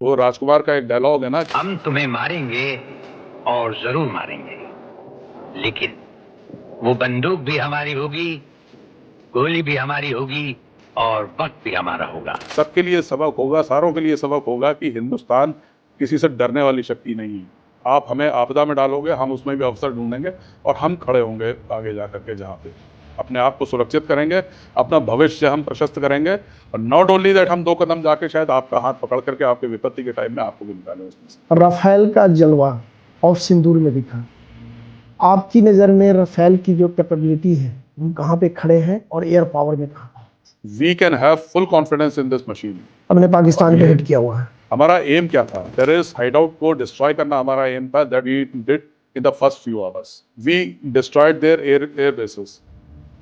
वो राजकुमार का एक डायलॉग है ना, हम तुम्हें मारेंगे और जरूर मारेंगे, लेकिन वो बंदूक भी हमारी होगी, गोली भी हमारी होगी और वक्त भी हमारा होगा। सबके लिए सबक होगा, सारों के लिए सबक होगा कि हिंदुस्तान किसी से डरने वाली शक्ति नहीं है। आप हमें आपदा में डालोगे, हम उसमें भी अवसर ढूंढेंगे और हम खड़े होंगे आगे जा करके जहाँ पे अपने आप को सुरक्षित करेंगे, अपना भविष्य हम प्रशस्त करेंगे। और नॉट ओनली दैट, हम 2 कदम जाके शायद आपका हाथ पकड़ करके आपके विपत्ति के टाइम में आपको भी निकालें उसमें से। राफेल का जलवा ऑफ सिंदूर में दिखा। आपकी नज़र में राफेल की जो कैपेबिलिटी है वो कहाँ पे खड़े हैं और एयर पावर में कहाँ? We can have full confidence in this machine. हमने पाकिस्तान पे हिट किया हुआ है। हमारा एम क्या था? टेररिस्ट हाइडआउट को डिस्ट्रॉय करना हमारा एम था। That we did in the first few hours. We destroyed their air bases.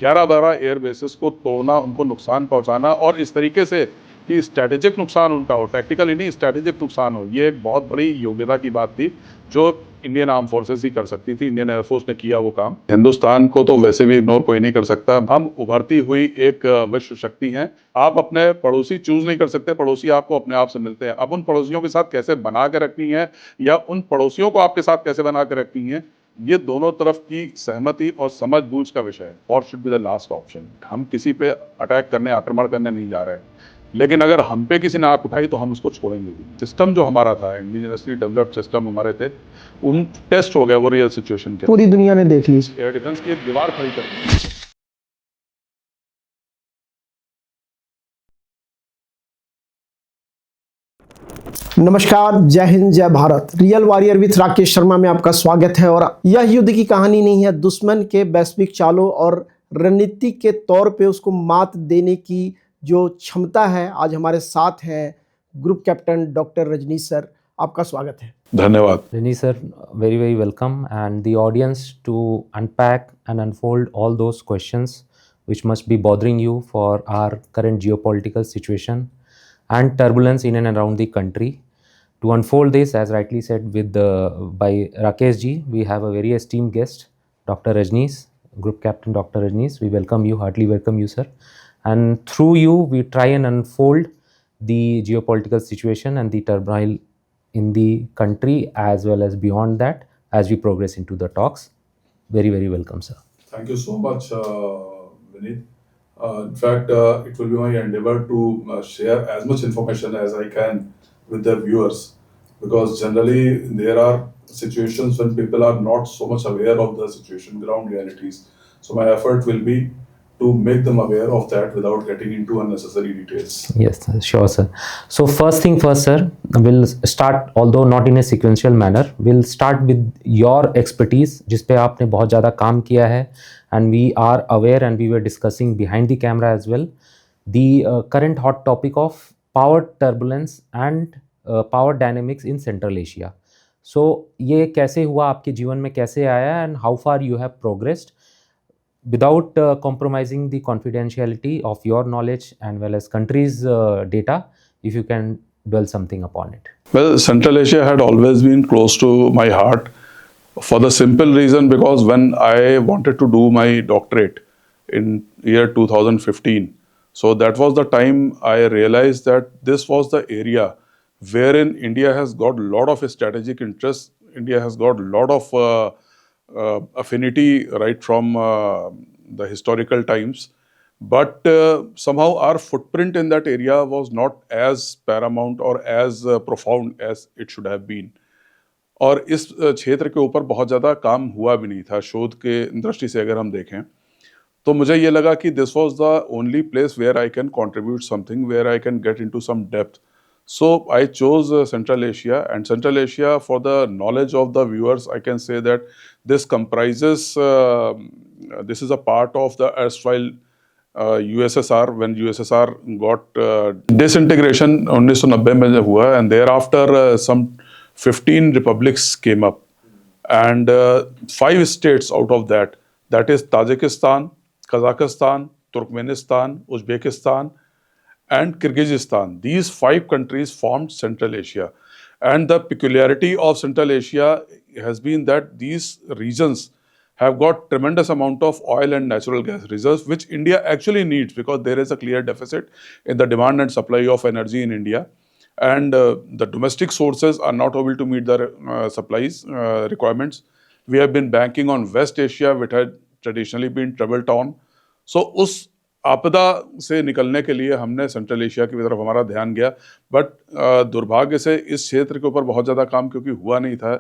11-12 air bases को तोड़ना, उनको नुकसान पहुंचाना, और इस तरीके से कि स्ट्रेटेजिक नुकसान उनका हो, टैक्टिकल ही नहीं, स्ट्रेटेजिक नुकसान हो, ये एक बहुत बड़ी योग्यता की बात थी जो इंडियन आर्म फोर्सेस ही कर सकती थी। इंडियन एयरफोर्स ने किया वो काम। हिंदुस्तान को तो वैसे भी इग्नोर कोई नहीं कर सकता। हम उभरती हुई एक विश्व शक्ति हैं। आप अपने पड़ोसी चूज नहीं कर सकते, पड़ोसी आपको अपने आप से मिलते हैं। अब उन पड़ोसियों के साथ कैसे बना के रखनी है या उन पड़ोसियों को आपके साथ कैसे बना के रखनी है, ये दोनों तरफ की सहमति और समझ बूझ का विषय है। और should be the last option. हम किसी पे अटैक करने, आक्रमण करने नहीं जा रहे हैं, लेकिन अगर हम पे किसी ने आंख उठाई तो हम उसको छोड़ेंगे भी। सिस्टम जो हमारा था, इंडिजिनसली डेवलप्ड सिस्टम हमारे थे, उन टेस्ट हो गए वो रियल सिचुएशन के। पूरी दुनिया ने देख ली। एयर डिफेंस की एक दीवार खड़ी कर दी। नमस्कार, जय हिंद, जय Bharat. Real warrior with Rakesh Sharma में आपका स्वागत है। और यह युद्ध की कहानी नहीं है, दुश्मन के वैश्विक चालों और रणनीति के तौर पे उसको मात देने की जो क्षमता है। आज हमारे साथ हैं group captain doctor Rajneesh sir, आपका स्वागत है। धन्यवाद। Rajni sir, very very welcome, and the audience to unpack and unfold all those questions which must be bothering you for our current geopolitical situation and turbulence in and around the country. To unfold this, as rightly said by Rakesh ji, we have a very esteemed guest, Dr. Rajneesh, Group Captain Dr. Rajneesh. We welcome you, heartily welcome you, sir. And through you, we try and unfold the geopolitical situation and the turmoil in the country as well as beyond that as we progress into the talks. Very, very welcome, sir. Thank you so much, Vineet. In fact, it will be my endeavor to share as much information as I can with the viewers, because generally there are situations when people are not so much aware of the situation, ground realities. So my effort will be to make them aware of that without getting into unnecessary details. Yes, sure, sir. So first thing first, sir, we'll start, although not in a sequential manner, we'll start with your expertise, जिस पे आपने बहुत ज़्यादा काम किया है, and we are aware and we were discussing behind the camera as well, the current hot topic of power turbulence and power dynamics in Central Asia. So ये कैसे हुआ, आपके जीवन में कैसे आया, and how far you have progressed without compromising the confidentiality of your knowledge and well as country's data, if you can dwell something upon it. Well, Central Asia had always been close to my heart for the simple reason because when I wanted to do my doctorate in year 2015, so that was the time I realized that this was the area wherein India has got a lot of strategic interests. India has got a lot of affinity right from the historical times, but somehow our footprint in that area was not as paramount or as profound as it should have been. और इस क्षेत्र के ऊपर बहुत ज़्यादा काम हुआ भी नहीं था शोध के दृष्टि से अगर हम देखें तो मुझे ये लगा कि this was the only place where I can contribute something, where I can get into some depth. So I chose Central Asia, and Central Asia, for the knowledge of the viewers, I can say that this comprises, this is a part of the erstwhile USSR, when USSR got disintegration 1990 में जब हुआ, and thereafter some 15 republics came up, and 5 states out of that, that is Tajikistan, Kazakhstan, Turkmenistan, Uzbekistan, and Kyrgyzstan. These 5 countries formed Central Asia. And the peculiarity of Central Asia has been that these regions have got tremendous amount of oil and natural gas reserves, which India actually needs because there is a clear deficit in the demand and supply of energy in India. and the domestic sources are not able to meet the supplies requirements. We have been banking on West Asia, which had traditionally been trouble town. So उस आपदा से निकलने के लिए हमने central Asia की तरफ हमारा ध्यान गया, बट दुर्भाग्य से इस क्षेत्र के ऊपर बहुत ज़्यादा काम क्योंकि हुआ नहीं था,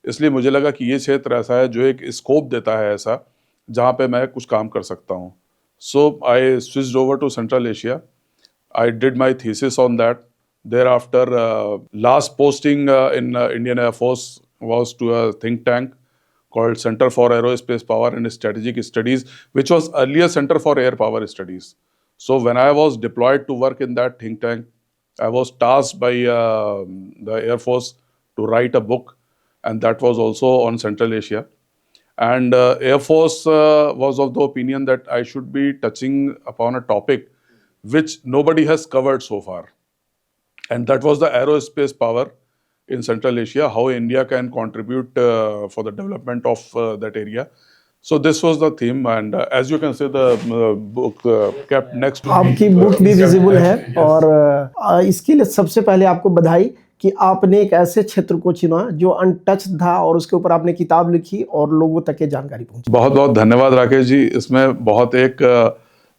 इसलिए मुझे लगा कि ये क्षेत्र ऐसा है जो एक स्कोप देता है ऐसा जहाँ पे मैं कुछ काम कर सकता हूँ. So I switched over to Central Asia. I did my thesis on that. Thereafter, last posting in Indian Air Force was to a think tank called Center for Aerospace Power and Strategic Studies, which was earlier Center for Air Power Studies. So when I was deployed to work in that think tank, I was tasked by the Air Force to write a book, and that was also on Central Asia. And Air Force was of the opinion that I should be touching upon a topic which nobody has covered so far. And that was the aerospace power in Central Asia, how India can contribute for the development of that area. So this was the theme, and as you can see, the book kept next to आपकी book भी visible है और इसके लिए सबसे पहले आपको बधाई कि आपने एक ऐसे क्षेत्र को चुना जो अनटच था और उसके ऊपर आपने किताब लिखी और लोगों तक ये जानकारी पहुंची. बहुत बहुत धन्यवाद राकेश जी. इसमें बहुत एक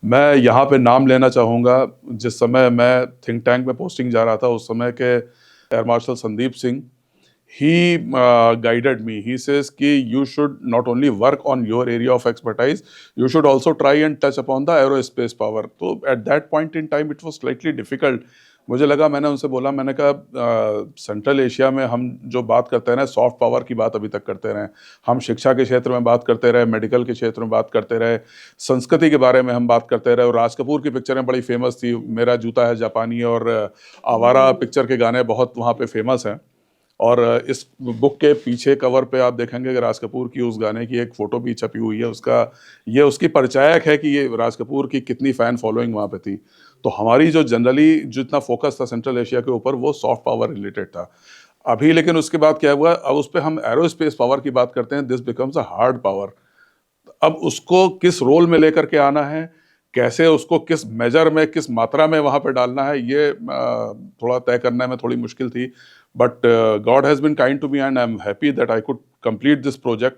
मैं यहाँ पे नाम लेना चाहूँगा. जिस समय मैं थिंक टैंक में पोस्टिंग जा रहा था, उस समय के air marshal Sandeep Singh, he guided me. He says कि you should not only work on your area of expertise, you should also try and touch upon the aerospace power. तो at that point in time it was slightly difficult. मुझे लगा, मैंने उनसे बोला, मैंने कहा central Asia में हम जो बात करते हैं ना, सॉफ्ट पावर की बात अभी तक करते रहे, हम शिक्षा के क्षेत्र में बात करते रहे, मेडिकल के क्षेत्र में बात करते रहे, संस्कृति के बारे में हम बात करते रहे, और राज कपूर की पिक्चरें बड़ी फेमस थी, मेरा जूता है जापानी और आवारा पिक्चर के गाने बहुत वहाँ पे फेमस हैं. और इस बुक के पीछे कवर पे आप देखेंगे कि राज कपूर की उस गाने की एक फ़ोटो भी छपी हुई है. उसका ये उसकी परिचायक है कि ये राज कपूर की कितनी फ़ैन फॉलोइंग वहाँ पे थी. तो हमारी जो जनरली जितना फोकस था सेंट्रल एशिया के ऊपर, वो सॉफ्ट पावर रिलेटेड था. अभी लेकिन उसके बाद क्या हुआ, अब उस पर हम एरोस्पेस पावर की बात करते हैं. This becomes a hard power. अब उसको किस रोल में लेकर के आना है, कैसे उसको किस मेजर में, किस मात्रा में वहाँ पे डालना है, ये थोड़ा तय करने में थोड़ी मुश्किल थी. But God has been kind to me, and I'm happy that I could complete this project.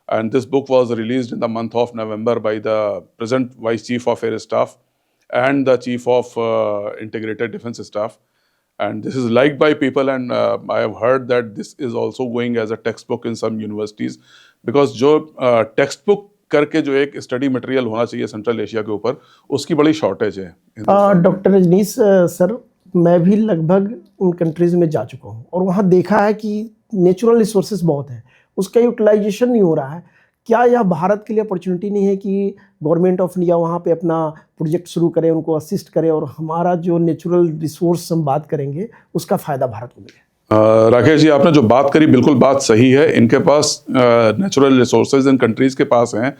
And this book was released in the month of November by the present Vice Chief of Air Staff and the Chief of Integrated Defense Staff. And this is liked by people, and I have heard that this is also going as a textbook in some universities, because जो textbook करके जो एक study material होना चाहिए central Asia के ऊपर, उसकी बड़ी शॉर्टेज है. डॉक्टर रजनीश सर, मैं भी लगभग उन कंट्रीज में जा चुका हूँ और वहाँ देखा है कि नेचुरल रिसोर्सेज बहुत हैं, उसका यूटिलाइजेशन नहीं हो रहा है. क्या यह भारत के लिए अपॉर्चुनिटी नहीं है कि गवर्नमेंट ऑफ इंडिया वहाँ पे अपना प्रोजेक्ट शुरू करे, उनको असिस्ट करे, और हमारा जो नेचुरल रिसोर्स हम बात करेंगे उसका फ़ायदा भारत को मिले? राकेश जी, आपने जो बात करी बिल्कुल बात सही है. इनके पास नेचुरल रिसोर्सेज इन कंट्रीज़ के पास हैं,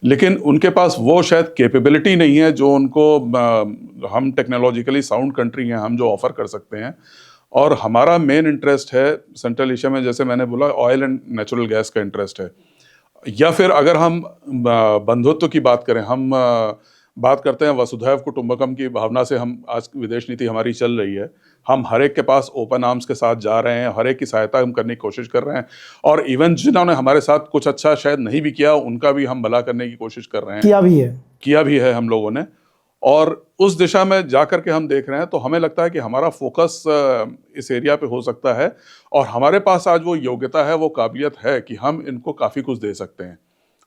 लेकिन उनके पास वो शायद कैपेबिलिटी नहीं है जो उनको हम टेक्नोलॉजिकली साउंड कंट्री हैं, हम जो ऑफ़र कर सकते हैं. और हमारा मेन इंटरेस्ट है सेंट्रल एशिया में, जैसे मैंने बोला, ऑयल एंड नेचुरल गैस का इंटरेस्ट है. या फिर अगर हम बंधुत्व की बात करें, हम बात करते हैं वसुधैव कुटुंबकम की भावना से हम आज विदेश नीति हमारी चल रही है. हम हर एक के पास ओपन आर्म्स के साथ जा रहे हैं, हर एक की सहायता हम करने की कोशिश कर रहे हैं, और इवन जिन्होंने हमारे साथ कुछ अच्छा शायद नहीं भी किया, उनका भी हम भला करने की कोशिश कर रहे हैं. किया भी है हम लोगों ने, और उस दिशा में जा कर के हम देख रहे हैं. तो हमें लगता है कि हमारा फोकस इस एरिया पे हो सकता है, और हमारे पास आज वो योग्यता है, वो काबिलियत है कि हम इनको काफ़ी कुछ दे सकते हैं.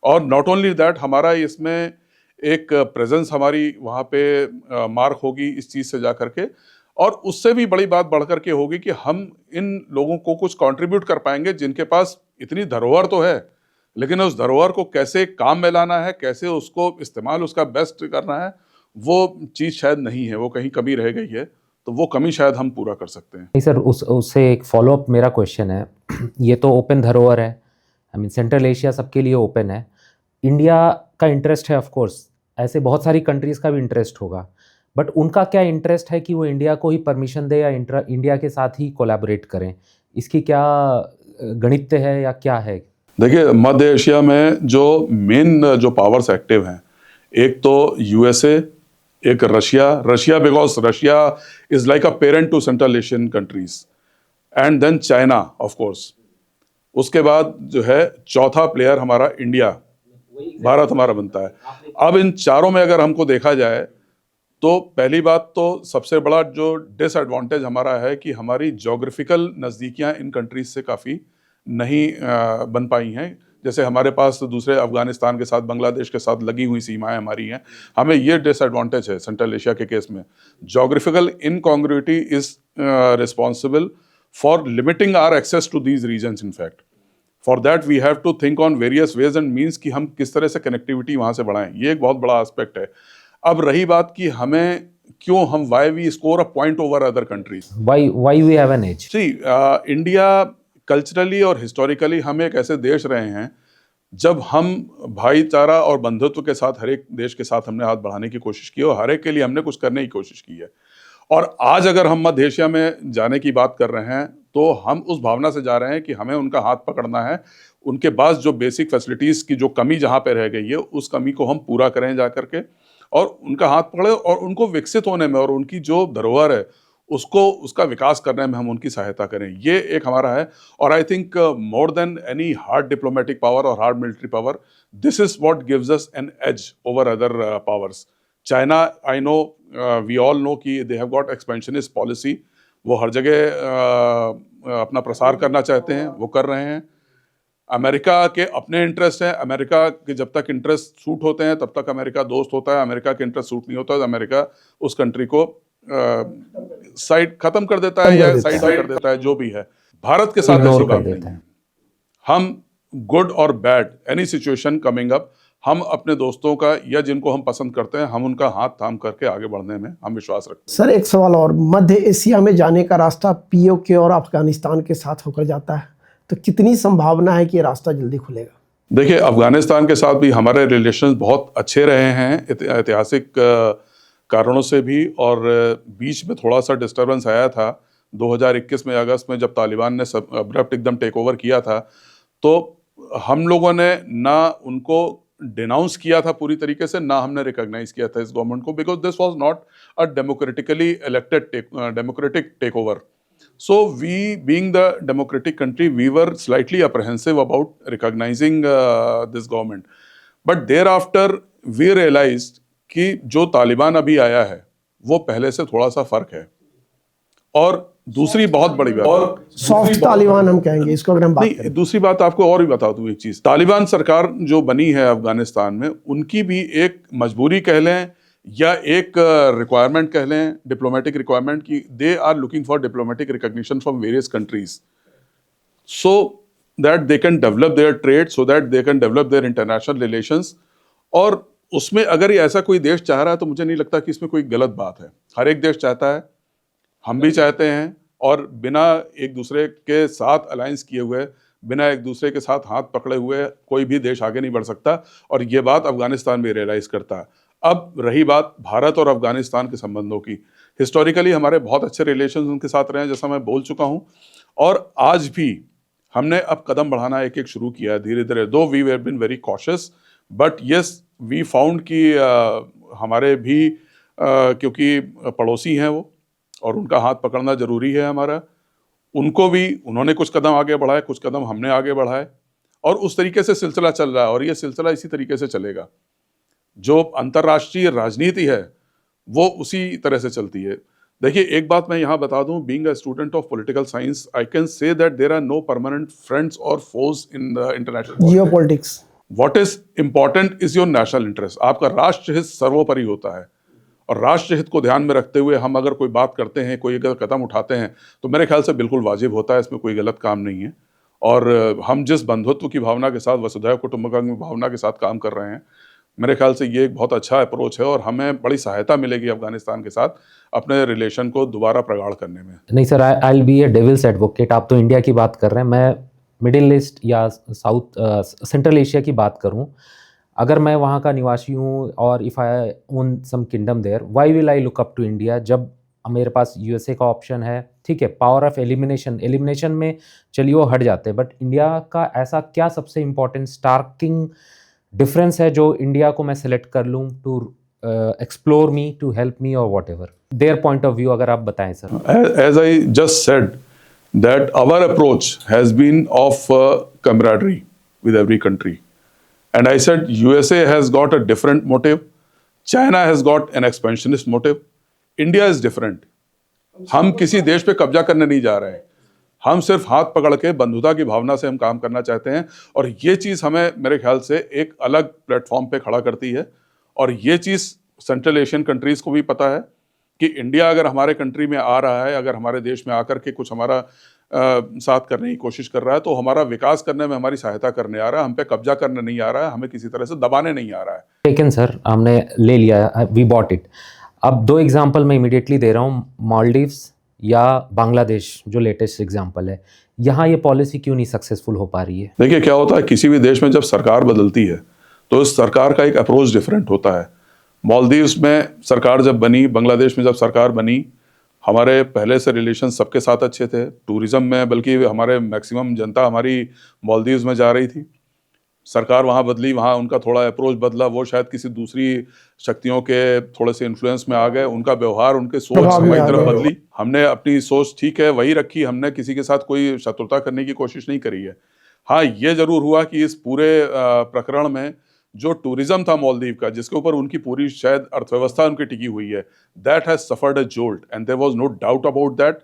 और नॉट ओनली दैट, हमारा इसमें एक प्रेजेंस हमारी वहाँ पे मार्क होगी इस चीज़ से जा कर के, और उससे भी बड़ी बात बढ़ कर के होगी कि हम इन लोगों को कुछ कंट्रीब्यूट कर पाएंगे जिनके पास इतनी धरोहर तो है, लेकिन उस धरोहर को कैसे काम में लाना है, कैसे उसको इस्तेमाल उसका बेस्ट करना है, वो चीज़ शायद नहीं है, वो कहीं कमी रह गई है. तो वो कमी शायद हम पूरा कर सकते हैं. नहीं सर, उससे एक फॉलोअप मेरा क्वेश्चन है. ये तो ओपन धरोहर है, आई मीन सेंट्रल एशिया सबके लिए ओपन है. इंडिया का इंटरेस्ट है, ऑफ कोर्स ऐसे बहुत सारी कंट्रीज़ का भी इंटरेस्ट होगा, बट उनका क्या इंटरेस्ट है कि वो इंडिया को ही परमिशन दे या इंडिया के साथ ही कोलैबोरेट करें? इसकी क्या गणित है या क्या है? देखिए, मध्य एशिया में जो मेन जो पावर्स एक्टिव हैं, एक तो यूएसए, एक Russia because Russia is like a parent to central Asian countries, and then China of course. उसके बाद जो है चौथा प्लेयर हमारा इंडिया, भारत हमारा बनता है। अब इन चारों में अगर हमको देखा जाए तो पहली बात तो सबसे बड़ा जो डिसएडवांटेज हमारा है कि हमारी ज्योग्राफिकल नज़दीकियां इन कंट्रीज से काफ़ी नहीं बन पाई हैं। जैसे हमारे पास दूसरे अफगानिस्तान के साथ, बांग्लादेश के साथ लगी हुई सीमाएं हमारी हैं, हमें ये डिसएडवांटेज है सेंट्रल एशिया के केस में। Geographical incongruity is responsible for limiting our access to these regions. In fact for that we have to think on various ways and means कि हम किस तरह से कनेक्टिविटी वहाँ से बढ़ाएं, ये एक बहुत बड़ा एस्पेक्ट है। अब रही बात कि हमें क्यों हम why we score a point over other countries, why we have an edge? See India culturally और हिस्टोरिकली हम एक ऐसे देश रहे हैं जब हम भाईचारा और बंधुत्व के साथ हर एक देश के साथ हमने हाथ बढ़ाने की कोशिश की और हर एक के लिए हमने कुछ करने की कोशिश की है। और आज अगर हम मध्य एशिया में जाने की बात कर रहे हैं तो हम उस भावना से जा रहे हैं कि हमें उनका हाथ पकड़ना है, उनके पास जो बेसिक फैसिलिटीज़ की जो कमी जहाँ पे रह गई है उस कमी को हम पूरा करें जा करके, और उनका हाथ पकड़े और उनको विकसित होने में और उनकी जो धरोहर है उसको उसका विकास करने में हम उनकी सहायता करें, ये एक हमारा है। और I think more than any hard diplomatic power और hard military power, this is what gives us an edge over other powers. China, I know, we all know कि they have got expansionist policy, वो हर जगह अपना प्रसार करना चाहते हैं, वो कर रहे हैं। अमेरिका के अपने इंटरेस्ट हैं, अमेरिका के जब तक इंटरेस्ट सूट होते हैं तब तक अमेरिका दोस्त होता है, अमेरिका के इंटरेस्ट सूट नहीं होता तो अमेरिका उस कंट्री को साइड खत्म कर देता है या साइड कर देता है, जो भी है। भारत के साथ ऐसी बात नहीं है। हम गुड और bad any situation coming up, हम अपने दोस्तों का या जिनको हम पसंद करते हैं हम उनका हाथ थाम करके आगे बढ़ने में हम विश्वास रखते हैं। सर एक सवाल और, मध्य एशिया में जाने का रास्ता पीओके और अफगानिस्तान के साथ होकर जाता है, तो कितनी संभावना है कि ये रास्ता जल्दी खुलेगा? देखिए, अफगानिस्तान के साथ भी हमारे रिलेशंस बहुत अच्छे रहे हैं ऐतिहासिक कारणों से भी, और बीच में थोड़ा सा डिस्टर्बेंस आया था 2021 में अगस्त में जब तालिबान ने सब अब्रप्ट एकदम टेक ओवर किया था, तो हम लोगों ने ना उनको डिनाउंस किया था पूरी तरीके से, ना हमने रिकॉग्नाइज किया था इस गवर्नमेंट को, because this was not a democratically elected democratic take over. So we, being the democratic country, we were slightly apprehensive about recognizing this government. But thereafter we realized कि जो तालिबान अभी आया है वो पहले से थोड़ा सा फर्क है। और दूसरी बहुत बड़ी बात, सॉफ्ट तालिबान हम कहेंगे इसको अगर हम बात करें। दूसरी बात आपको और भी बता दूं एक चीज, तालिबान सरकार जो बनी है अफगानिस्तान में, उनकी भी एक मजबूरी कह लें या एक रिक्वायरमेंट कह लें, डिप्लोमेटिक रिक्वायरमेंट, की they are looking for diplomatic recognition from various countries so that they can develop their trade, so that they can develop their international relations. और उसमें अगर ये ऐसा कोई देश चाह रहा है तो मुझे नहीं लगता कि इसमें कोई गलत बात है। हर एक देश चाहता है, हम भी चाहते हैं, और बिना एक दूसरे के साथ अलायंस किए हुए, बिना एक दूसरे के साथ हाथ पकड़े हुए कोई भी देश आगे नहीं बढ़ सकता, और ये बात अफगानिस्तान भी रियलाइज करता है। अब रही बात भारत और अफगानिस्तान के संबंधों की, हिस्टोरिकली हमारे बहुत अच्छे रिलेशंस उनके साथ रहे हैं, जैसा मैं बोल चुका हूं, और आज भी हमने अब कदम बढ़ाना एक एक शुरू किया है धीरे धीरे। Though we have been very cautious, but yes we found कि हमारे भी क्योंकि पड़ोसी हैं वो, और उनका हाथ पकड़ना जरूरी है हमारा, उनको भी उन्होंने कुछ कदम आगे बढ़ाए, कुछ कदम हमने आगे बढ़ाए, और उस तरीके से सिलसिला चल रहा है, और ये सिलसिला इसी तरीके से चलेगा। जो अंतर्राष्ट्रीय राजनीति है वो उसी तरह से चलती है। देखिए, एक बात मैं यहाँ बता दूं, being a student of political science, I can say that there are no permanent friends or foes in the international geopolitics. What is important is your national interest. आपका राष्ट्र हित सर्वोपरि होता है, और राष्ट्र हित को ध्यान में रखते हुए हम अगर कोई बात करते हैं, कोई अगर कदम उठाते हैं, तो मेरे ख्याल से बिल्कुल वाजिब होता है, इसमें कोई गलत काम नहीं है। और हम जिस बंधुत्व की भावना के साथ, वसुधैव कुटुंबकम की भावना के साथ काम कर रहे हैं, मेरे ख्याल से ये एक बहुत अच्छा अप्रोच है, और हमें बड़ी सहायता मिलेगी अफगानिस्तान के साथ अपने रिलेशन को दोबारा प्रगाढ़ करने में। नहीं sir, I will B A devil's advocate. आप तो इंडिया की बात कर रहे हैं, मैं मिडिल ईस्ट या साउथ सेंट्रल एशिया की बात करूं। अगर मैं वहाँ का निवासी हूँ और if I own some kingdom there, why will I look up to India जब मेरे पास यूएसए का ऑप्शन है? ठीक है, पावर ऑफ एलिमिनेशन में चलिए वो हट जाते हैं, बट इंडिया का ऐसा क्या सबसे इम्पोर्टेंट स्टार्किंग डिफरेंस है जो इंडिया को मैं सेलेक्ट कर लूँ to explore me, to help me, or whatever. Their point of view अगर आप बताएं sir. As I just said, that our approach has been of camaraderie with every country. And I said USA has got a different motive, China has got an expansionist motive, India is different. हम किसी देश पे कब्जा करने नहीं जा रहे हैं, हम सिर्फ हाथ पकड़ के बंधुता की भावना से हम काम करना चाहते हैं। और ये चीज़ हमें मेरे ख्याल से एक अलग प्लेटफॉर्म पे खड़ा करती है। और ये चीज़ सेंट्रल एशियन कंट्रीज़ को भी पता है कि इंडिया अगर हमारे कंट्री में आ रहा है, अगर हमारे देश में आकर के कुछ हमारा साथ करने की कोशिश कर रहा है, तो हमारा विकास करने में हमारी सहायता करने आ रहा है, हम पे कब्जा करने नहीं आ रहा है, हमें किसी तरह से दबाने नहीं आ रहा है। लेकिन सर हमने ले लिया, वी बॉट इट। अब दो एग्जांपल मैं इमीडिएटली दे रहा हूँ, मालदीव्स या बांग्लादेश जो लेटेस्ट एग्जांपल है, यहाँ ये पॉलिसी क्यों नहीं सक्सेसफुल हो पा रही है? देखिए क्या होता है, किसी भी देश में जब सरकार बदलती है तो उस सरकार का एक अप्रोच डिफरेंट होता है। मालदीव्स में सरकार जब बनी, बांग्लादेश में जब सरकार बनी, हमारे पहले से रिलेशन सबके साथ अच्छे थे। टूरिज्म में बल्कि हमारे मैक्सिमम जनता हमारी मालदीव्स में जा रही थी। सरकार वहाँ बदली, वहाँ उनका थोड़ा अप्रोच बदला, वो शायद किसी दूसरी शक्तियों के थोड़े से इन्फ्लुएंस में आ गए, उनका व्यवहार, उनके सोच हमारी तरफ बदली। हमने अपनी सोच ठीक है वही रखी, हमने किसी के साथ कोई शत्रुता करने की कोशिश नहीं करी है। हाँ, ये जरूर हुआ कि इस पूरे प्रकरण में जो टूरिज्म था मालदीव का, जिसके ऊपर उनकी पूरी शायद अर्थव्यवस्था उनकी टिकी हुई है, that has suffered a jolt and there was no doubt about that.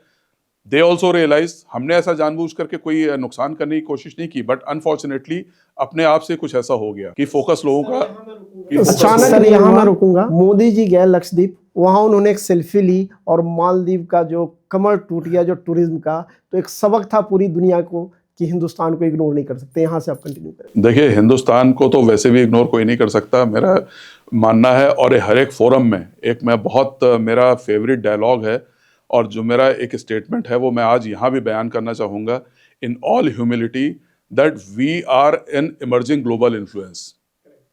They also realise हमने ऐसा जानबूझ करके कोई नुकसान करने की कोशिश नहीं की, बट अनफॉर्चुनेटली अपने आप से कुछ ऐसा हो गया कि फोकस लोगों का अचानक। सर यहाँ मैं रुकूंगा। मोदी जी गए लक्षद्वीप, वहां उन्होंने एक सेल्फी ली और मालदीव का जो कमर टूट गया जो टूरिज्म का, तो एक सबक था पूरी दुनिया को कि हिंदुस्तान को इग्नोर नहीं कर सकते। यहाँ से आप कंटिन्यू करें। देखिए, हिंदुस्तान को तो वैसे भी इग्नोर कोई नहीं कर सकता, मेरा मानना है। और हर एक फोरम में एक मैं बहुत मेरा फेवरेट डायलॉग है और जो मेरा एक स्टेटमेंट है वो मैं आज यहाँ भी बयान करना चाहूँगा, in all humility, that we are an emerging global influence.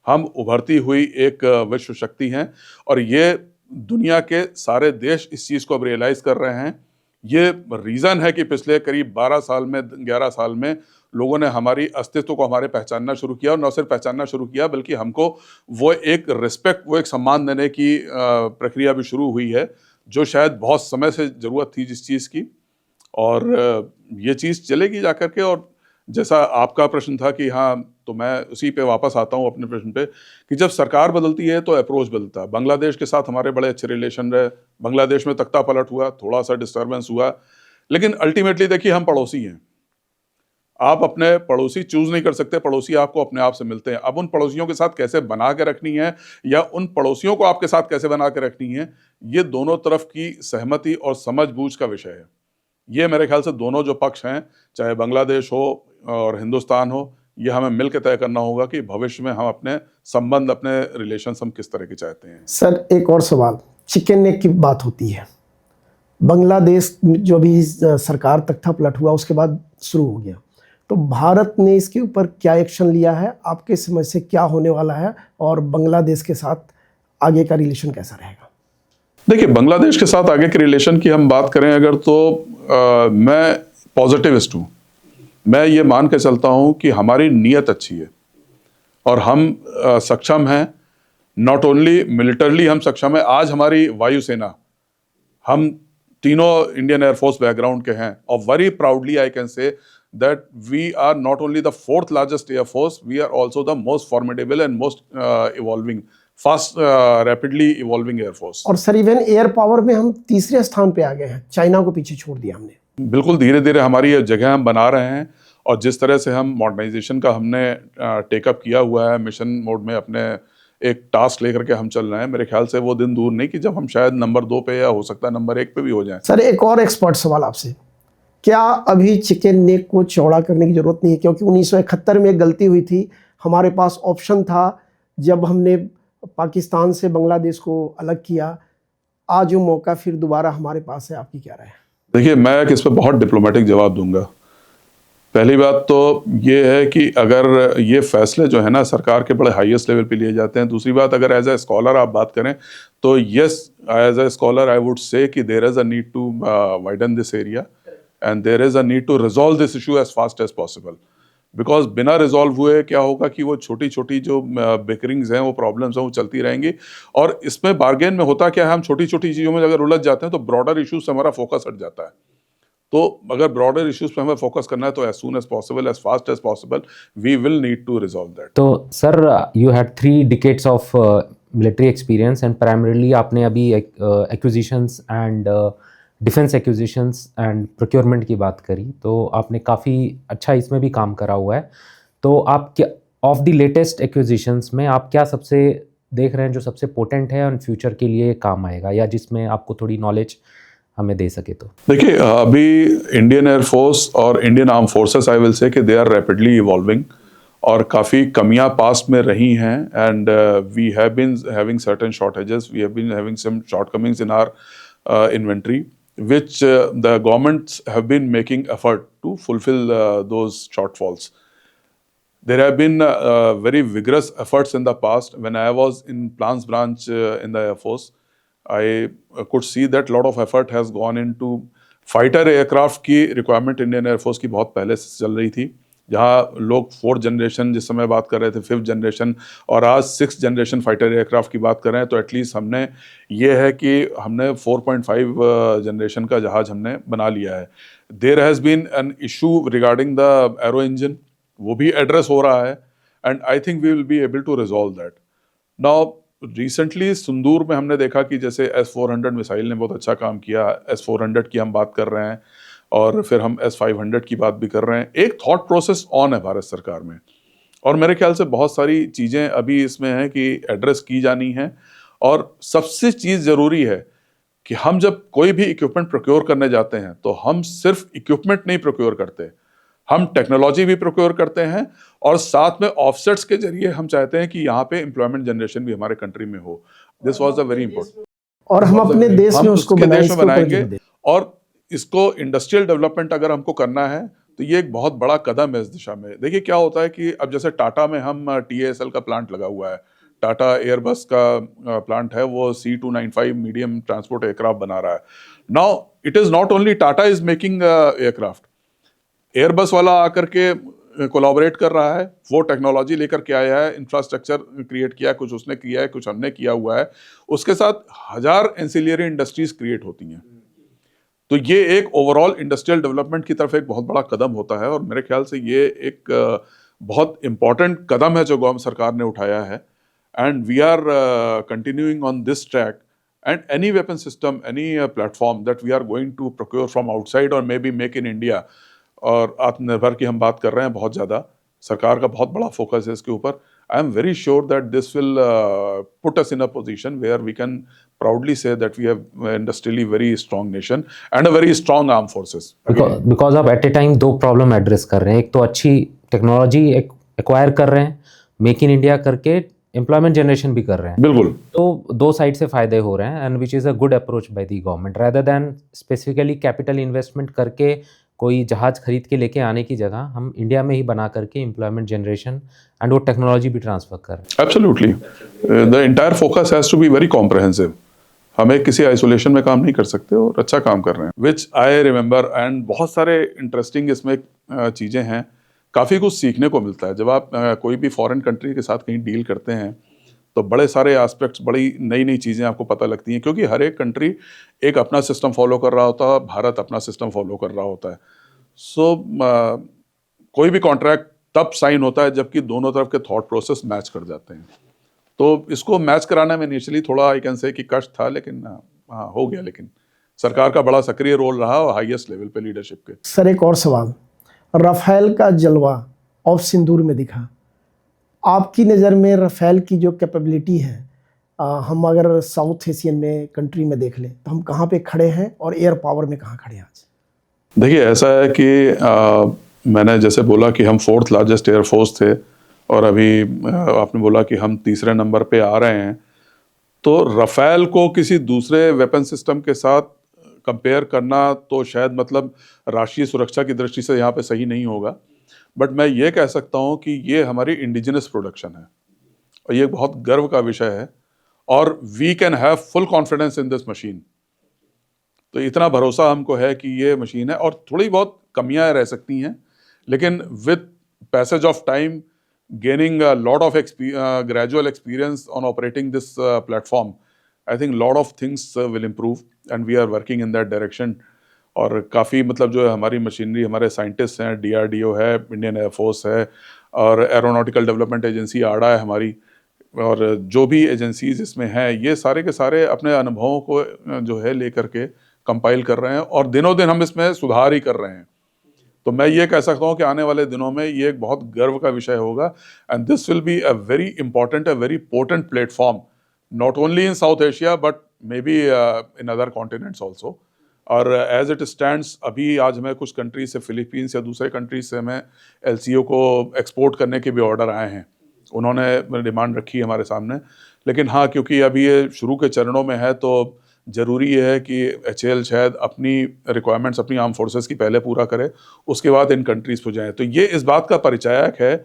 हम उभरती हुई एक विश्व शक्ति हैं और ये दुनिया के सारे देश इस चीज़ को अब रियलाइज़ कर रहे हैं। ये रीज़न है कि पिछले करीब 12 साल में, 11 साल में लोगों ने हमारी अस्तित्व को हमारे पहचानना शुरू किया, और न सिर्फ पहचानना शुरू किया बल्कि हमको वो एक रिस्पेक्ट, वो एक सम्मान देने की प्रक्रिया भी शुरू हुई है, जो शायद बहुत समय से ज़रूरत थी जिस चीज़ की। और ये चीज़ चलेगी जा कर के। और जैसा आपका प्रश्न था कि हाँ, तो मैं उसी पे वापस आता हूँ अपने प्रश्न पे कि जब सरकार बदलती है तो अप्रोच बदलता है। बांग्लादेश के साथ हमारे बड़े अच्छे रिलेशन रहे, बांग्लादेश में तख्ता पलट हुआ, थोड़ा सा डिस्टर्बेंस हुआ, लेकिन अल्टीमेटली देखिए हम पड़ोसी हैं। आप अपने पड़ोसी चूज नहीं कर सकते, पड़ोसी आपको अपने आप से मिलते हैं। अब उन पड़ोसियों के साथ कैसे बना के रखनी है या उन पड़ोसियों को आपके साथ कैसे बना के रखनी है, ये दोनों तरफ की सहमति और समझबूझ का विषय है। ये मेरे ख्याल से दोनों जो पक्ष हैं, चाहे बांग्लादेश हो और हिंदुस्तान हो, ये हमें मिल के तय करना होगा कि भविष्य में हम अपने संबंध, अपने रिलेशन हम किस तरह के चाहते हैं। सर एक और सवाल, चिकन नेक की बात होती है। बांग्लादेश जो भी सरकार तख्ता पलट हुआ उसके बाद शुरू हो गया, तो भारत ने इसके ऊपर क्या एक्शन लिया है? आपके समझ से क्या होने वाला है और बांग्लादेश के साथ आगे का रिलेशन कैसा रहेगा? देखिए, बांग्लादेश के साथ आगे के रिलेशन की हम बात करें अगर, तो मैं पॉजिटिविस्ट हूँ। मैं ये मान के चलता हूँ कि हमारी नीयत अच्छी है और हम सक्षम हैं, नॉट ओनली मिलिटरली हम सक्षम हैं। आज हमारी वायुसेना, हम तीनों इंडियन एयरफोर्स बैकग्राउंड के हैं और वेरी प्राउडली आई कैन से that we are not only the 4th largest air force, we are also the most formidable and most evolving, fast, rapidly evolving air force. और sir even air power में हम तीसरे स्थान पे आ गए हैं, China को पीछे छोड़ दिया हमने। बिल्कुल, धीरे धीरे हमारी ये जगह हम बना रहे हैं और जिस तरह से हम मॉडर्नाइजेशन का हमने टेकअप किया हुआ है, मिशन मोड में अपने एक टास्क लेकर के हम चल रहे हैं, मेरे ख्याल से वो दिन दूर नहीं कि जब हम शायद नंबर 2 पे या हो सकता है नंबर 1 पे भी हो जाएं। सर एक और एक्सपर्ट सवाल आपसे, क्या अभी चिकन नेक को चौड़ा करने की जरूरत नहीं है? क्योंकि 1971 में एक गलती हुई थी, हमारे पास ऑप्शन था जब हमने पाकिस्तान से बांग्लादेश को अलग किया। आज वो मौका फिर दोबारा हमारे पास है, आपकी क्या राय है? देखिए, मैं इस पर बहुत डिप्लोमेटिक जवाब दूंगा। पहली बात तो ये है कि अगर ये फैसले जो है ना सरकार के बड़े हाईएस्ट लेवल पे लिए जाते हैं। दूसरी बात, अगर एज ए स्कॉलर आप बात करें तो yes, as a scholar I would say कि there is a need to widen this area and there is a need to resolve this issue as fast as possible. Because बिना resolve हुए क्या होगा कि वो छोटी छोटी जो बिकरिंग्स हैं, वो प्रॉब्लम्स हैं, वो चलती रहेंगी। और इसमें बार्गेन में होता क्या है, हम छोटी छोटी चीज़ों में अगर उलझ जाते हैं तो ब्रॉडर इश्यूज से हमारा फोकस हट जाता है। तो अगर ब्रॉडर इश्यूज पे हमें फोकस करना है तो as soon as possible, as fast as possible, we will need to resolve that. तो sir, you had 3 decades of military experience and primarily आपने अभी acquisitions and defence acquisitions and procurement की बात करी, तो आपने काफ़ी अच्छा इसमें भी काम करा हुआ है। तो आप क्या ऑफ द लेटेस्ट एक्विजिशंस में आप क्या सबसे देख रहे हैं जो सबसे पोटेंट है और फ्यूचर के लिए काम आएगा, या जिसमें आपको थोड़ी नॉलेज हमें दे सके? तो देखिए, अभी इंडियन एयरफोर्स और Indian arm forces, I will से कि दे आर रैपिडली इवॉल्विंग, और काफ़ी कमियां पास्ट में रही हैं, and we have been having certain shortages, we have been having some shortcomings in our inventory, which the governments have been making effort to fulfill those shortfalls. There have been very vigorous efforts in the past. When I was in plans branch in the Air Force, I could see that a lot of effort has gone into fighter aircraft की requirement Indian Air Force की बहुत पहले से चल रही थी, जहाँ लोग 4th जनरेशन जिस समय बात कर रहे थे, 5th जनरेशन, और आज 6th जनरेशन फाइटर एयरक्राफ्ट की बात कर रहे हैं, तो एटलीस्ट हमने ये है कि हमने 4.5 जनरेशन का जहाज हमने बना लिया है। There has been an issue regarding the aero engine, वो भी एड्रेस हो रहा है, and I think we will be able to resolve that. Now recently Sindoor में हमने देखा कि जैसे S-400 मिसाइल ने बहुत अच्छा काम किया, S-400 की हम बात कर रहे हैं, और फिर हम S-500 की बात भी कर रहे हैं। एक थॉट प्रोसेस ऑन है भारत सरकार में, और मेरे ख्याल से बहुत सारी चीज़ें अभी इसमें हैं कि एड्रेस की जानी है। और सबसे चीज़ ज़रूरी है कि हम जब कोई भी इक्विपमेंट प्रोक्योर करने जाते हैं तो हम सिर्फ इक्विपमेंट नहीं प्रोक्योर करते, हम टेक्नोलॉजी भी प्रोक्योर करते हैं, और साथ में ऑफसेट्स के जरिए हम चाहते हैं कि यहाँ पे एम्प्लॉयमेंट जनरेशन भी हमारे कंट्री में हो। This was a very important, और हम अपने देश में उसको उसके देश में इसके ऊपर बनाएंगे। जोर दें। और इसको इंडस्ट्रियल डेवलपमेंट अगर हमको करना है तो ये एक बहुत बड़ा कदम है इस दिशा में। देखिए क्या होता है कि अब जैसे टाटा में हम TASL का प्लांट लगा हुआ है, टाटा एयरबस का प्लांट है, वो C295 मीडियम ट्रांसपोर्ट एयरक्राफ्ट बना रहा है। Now it is not only Tata is making aircraft, Airbus वाला आकर के कोलैबोरेट कर रहा है, वो टेक्नोलॉजी लेकर के आया है, इंफ्रास्ट्रक्चर क्रिएट किया, कुछ उसने किया है, कुछ हमने किया हुआ है, उसके साथ 1000 एंसिलियरी इंडस्ट्रीज क्रिएट होती हैं। तो ये एक ओवरऑल इंडस्ट्रियल डेवलपमेंट की तरफ एक बहुत बड़ा कदम होता है, और मेरे ख्याल से ये एक बहुत इंपॉर्टेंट कदम है जो गवर्नमेंट सरकार ने उठाया है, and we are continuing on this track, and any weapon system, any platform that we are going to procure from outside or maybe make in India, और आत्मनिर्भर की हम बात कर रहे हैं बहुत ज़्यादा, सरकार का बहुत बड़ा फोकस है इसके ऊपर। I am very sure that this will put us in a position where we can proudly say that we have industrially very strong nation and a very strong armed forces. Because आप at a time 2 problem address कर रहे हैं। एक तो अच्छी technology acquire कर रहे हैं, मेक इन इंडिया करके एम्प्लॉयमेंट जनरेशन भी कर रहे हैं। बिल्कुल, तो 2 साइड से फायदे हो रहे हैं, and which is a good approach by the government, rather than specifically capital investment करके कोई जहाज खरीद के लेके आने की जगह हम इंडिया में ही बना करके एम्प्लॉयमेंट जनरेशन एंड वो टेक्नोलॉजी भी ट्रांसफर कर रहे हैं। Absolutely, the entire focus has to be very comprehensive. हमें किसी आइसोलेशन में काम नहीं कर सकते, और अच्छा काम कर रहे हैं, विच आई रिमेंबर, एंड बहुत सारे इंटरेस्टिंग इसमें चीज़ें हैं, काफ़ी कुछ सीखने को मिलता है। जब आप कोई भी फॉरेन कंट्री के साथ कहीं डील करते हैं तो बड़े सारे एस्पेक्ट्स, बड़ी नई नई चीज़ें आपको पता लगती हैं, क्योंकि हर एक कंट्री एक अपना सिस्टम फॉलो कर रहा होता है, भारत अपना सिस्टम फॉलो कर रहा होता है। सो कोई भी कॉन्ट्रैक्ट तब साइन होता है जबकि दोनों तरफ के थॉट प्रोसेस मैच कर जाते हैं। तो इसको मैच कराने में इनिशियली थोड़ा आई कैन से कि कष्ट था, लेकिन हाँ हो गया। लेकिन सरकार का बड़ा सक्रिय रोल रहा और हाईएस्ट लेवल पे लीडरशिप के। सर एक और सवाल, राफेल का जलवा ऑफ सिंदूर में दिखा, आपकी नज़र में राफेल की जो कैपेबिलिटी है, हम अगर साउथ एशियन में कंट्री में देख लें तो हम कहाँ पे खड़े हैं और एयर पावर में कहाँ खड़े हैं आज? देखिए ऐसा है कि मैंने जैसे बोला कि हम 4th लार्जेस्ट एयरफोर्स थे, और अभी आपने बोला कि हम 3रे नंबर पे आ रहे हैं, तो राफेल को किसी दूसरे वेपन सिस्टम के साथ कंपेयर करना तो शायद मतलब राष्ट्रीय सुरक्षा की दृष्टि से यहाँ पे सही नहीं होगा, बट मैं ये कह सकता हूँ कि ये हमारी इंडिजिनस प्रोडक्शन है, और ये बहुत गर्व का विषय है, और we can have full confidence in this machine. तो इतना भरोसा हमको है कि ये मशीन है, और थोड़ी बहुत कमियां रह सकती हैं, लेकिन with passage of time, gaining a lot of gradual experience on operating this platform, I think a lot of things will improve and we are working in that direction. और काफ़ी मतलब जो है हमारी मशीनरी, हमारे साइंटिस्ट हैं, DRDO है, Indian air force है और एरोनॉटिकल डेवलपमेंट एजेंसी आड़ा है हमारी, और जो भी एजेंसीज इसमें हैं ये सारे के सारे अपने अनुभवों को जो है लेकर के कंपाइल कर रहे हैं और दिनों दिन हम इसमें सुधार ही कर रहे हैं। तो मैं ये कह सकता हूँ कि आने वाले दिनों में ये एक बहुत गर्व का विषय होगा and this will be a very important, a very potent platform, not only in south Asia but may be in other continents also. और एज इट स्टैंड्स अभी आज हमें कुछ कंट्रीज से, फिलीपींस या दूसरे कंट्रीज से हमें LCO को एक्सपोर्ट करने के भी ऑर्डर आए हैं, उन्होंने डिमांड रखी है हमारे सामने। लेकिन हाँ, क्योंकि अभी ये शुरू के चरणों में है तो ज़रूरी है कि HAL शायद अपनी रिक्वायरमेंट्स अपनी आर्म फोर्सेस की पहले पूरा करे, उसके बाद इन कंट्रीज़ पर जाएँ। तो ये इस बात का परिचायक है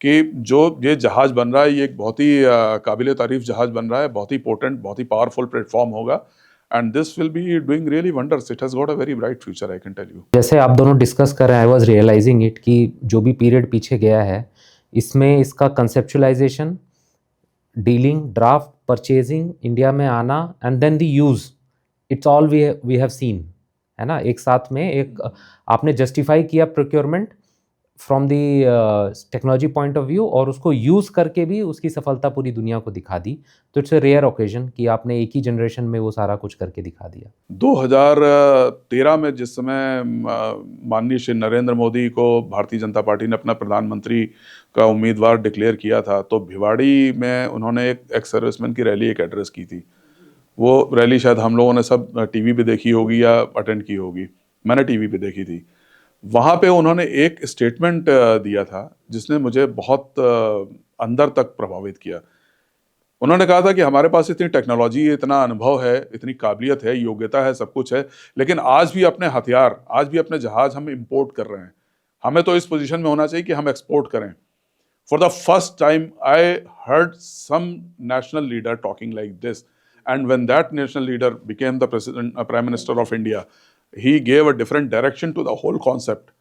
कि जो ये जहाज़ बन रहा है ये एक बहुत ही काबिल तारीफ़ जहाज़ बन रहा है, बहुत ही पोटेंट, बहुत ही पावरफुल प्लेटफॉर्म होगा and this will be doing really wonders. It has got a very bright future, I can tell you. जैसे आप दोनों डिस्कस कर रहे हैं, आई वाज रियलाइजिंग इट कि जो भी पीरियड पीछे गया है इसमें इसका conceptualisation, dealing, draft, purchasing, India में आना and then the use, it's all we have seen, है ना। एक साथ में एक आपने जस्टिफाई किया procurement from the technology point of view और उसको यूज़ करके भी उसकी सफलता पूरी दुनिया को दिखा दी। तो इट्स अ रेयर ओकेजन कि आपने एक ही जनरेशन में वो सारा कुछ करके दिखा दिया। 2013 में जिस समय माननीय श्री नरेंद्र मोदी को भारतीय जनता पार्टी ने अपना प्रधानमंत्री का उम्मीदवार डिक्लेयर किया था तो भिवाड़ी में उन्होंने एक एक्स सर्विसमैन की रैली एक एड्रेस की थी। वो रैली शायद हम लोगों ने सब टीवी पे देखी होगी या अटेंड की होगी, मैंने टीवी पे देखी थी। वहाँ पे उन्होंने एक स्टेटमेंट दिया था जिसने मुझे बहुत अंदर तक प्रभावित किया। उन्होंने कहा था कि हमारे पास इतनी टेक्नोलॉजी, इतना अनुभव है, इतनी काबिलियत है, योग्यता है, सब कुछ है, लेकिन आज भी अपने हथियार, आज भी अपने जहाज हम इंपोर्ट कर रहे हैं। हमें तो इस पोजीशन में होना चाहिए कि हम एक्सपोर्ट करें। For the first time I heard some national leader talking like this and when that national leader became the prime minister of India, he gave a different direction to the whole concept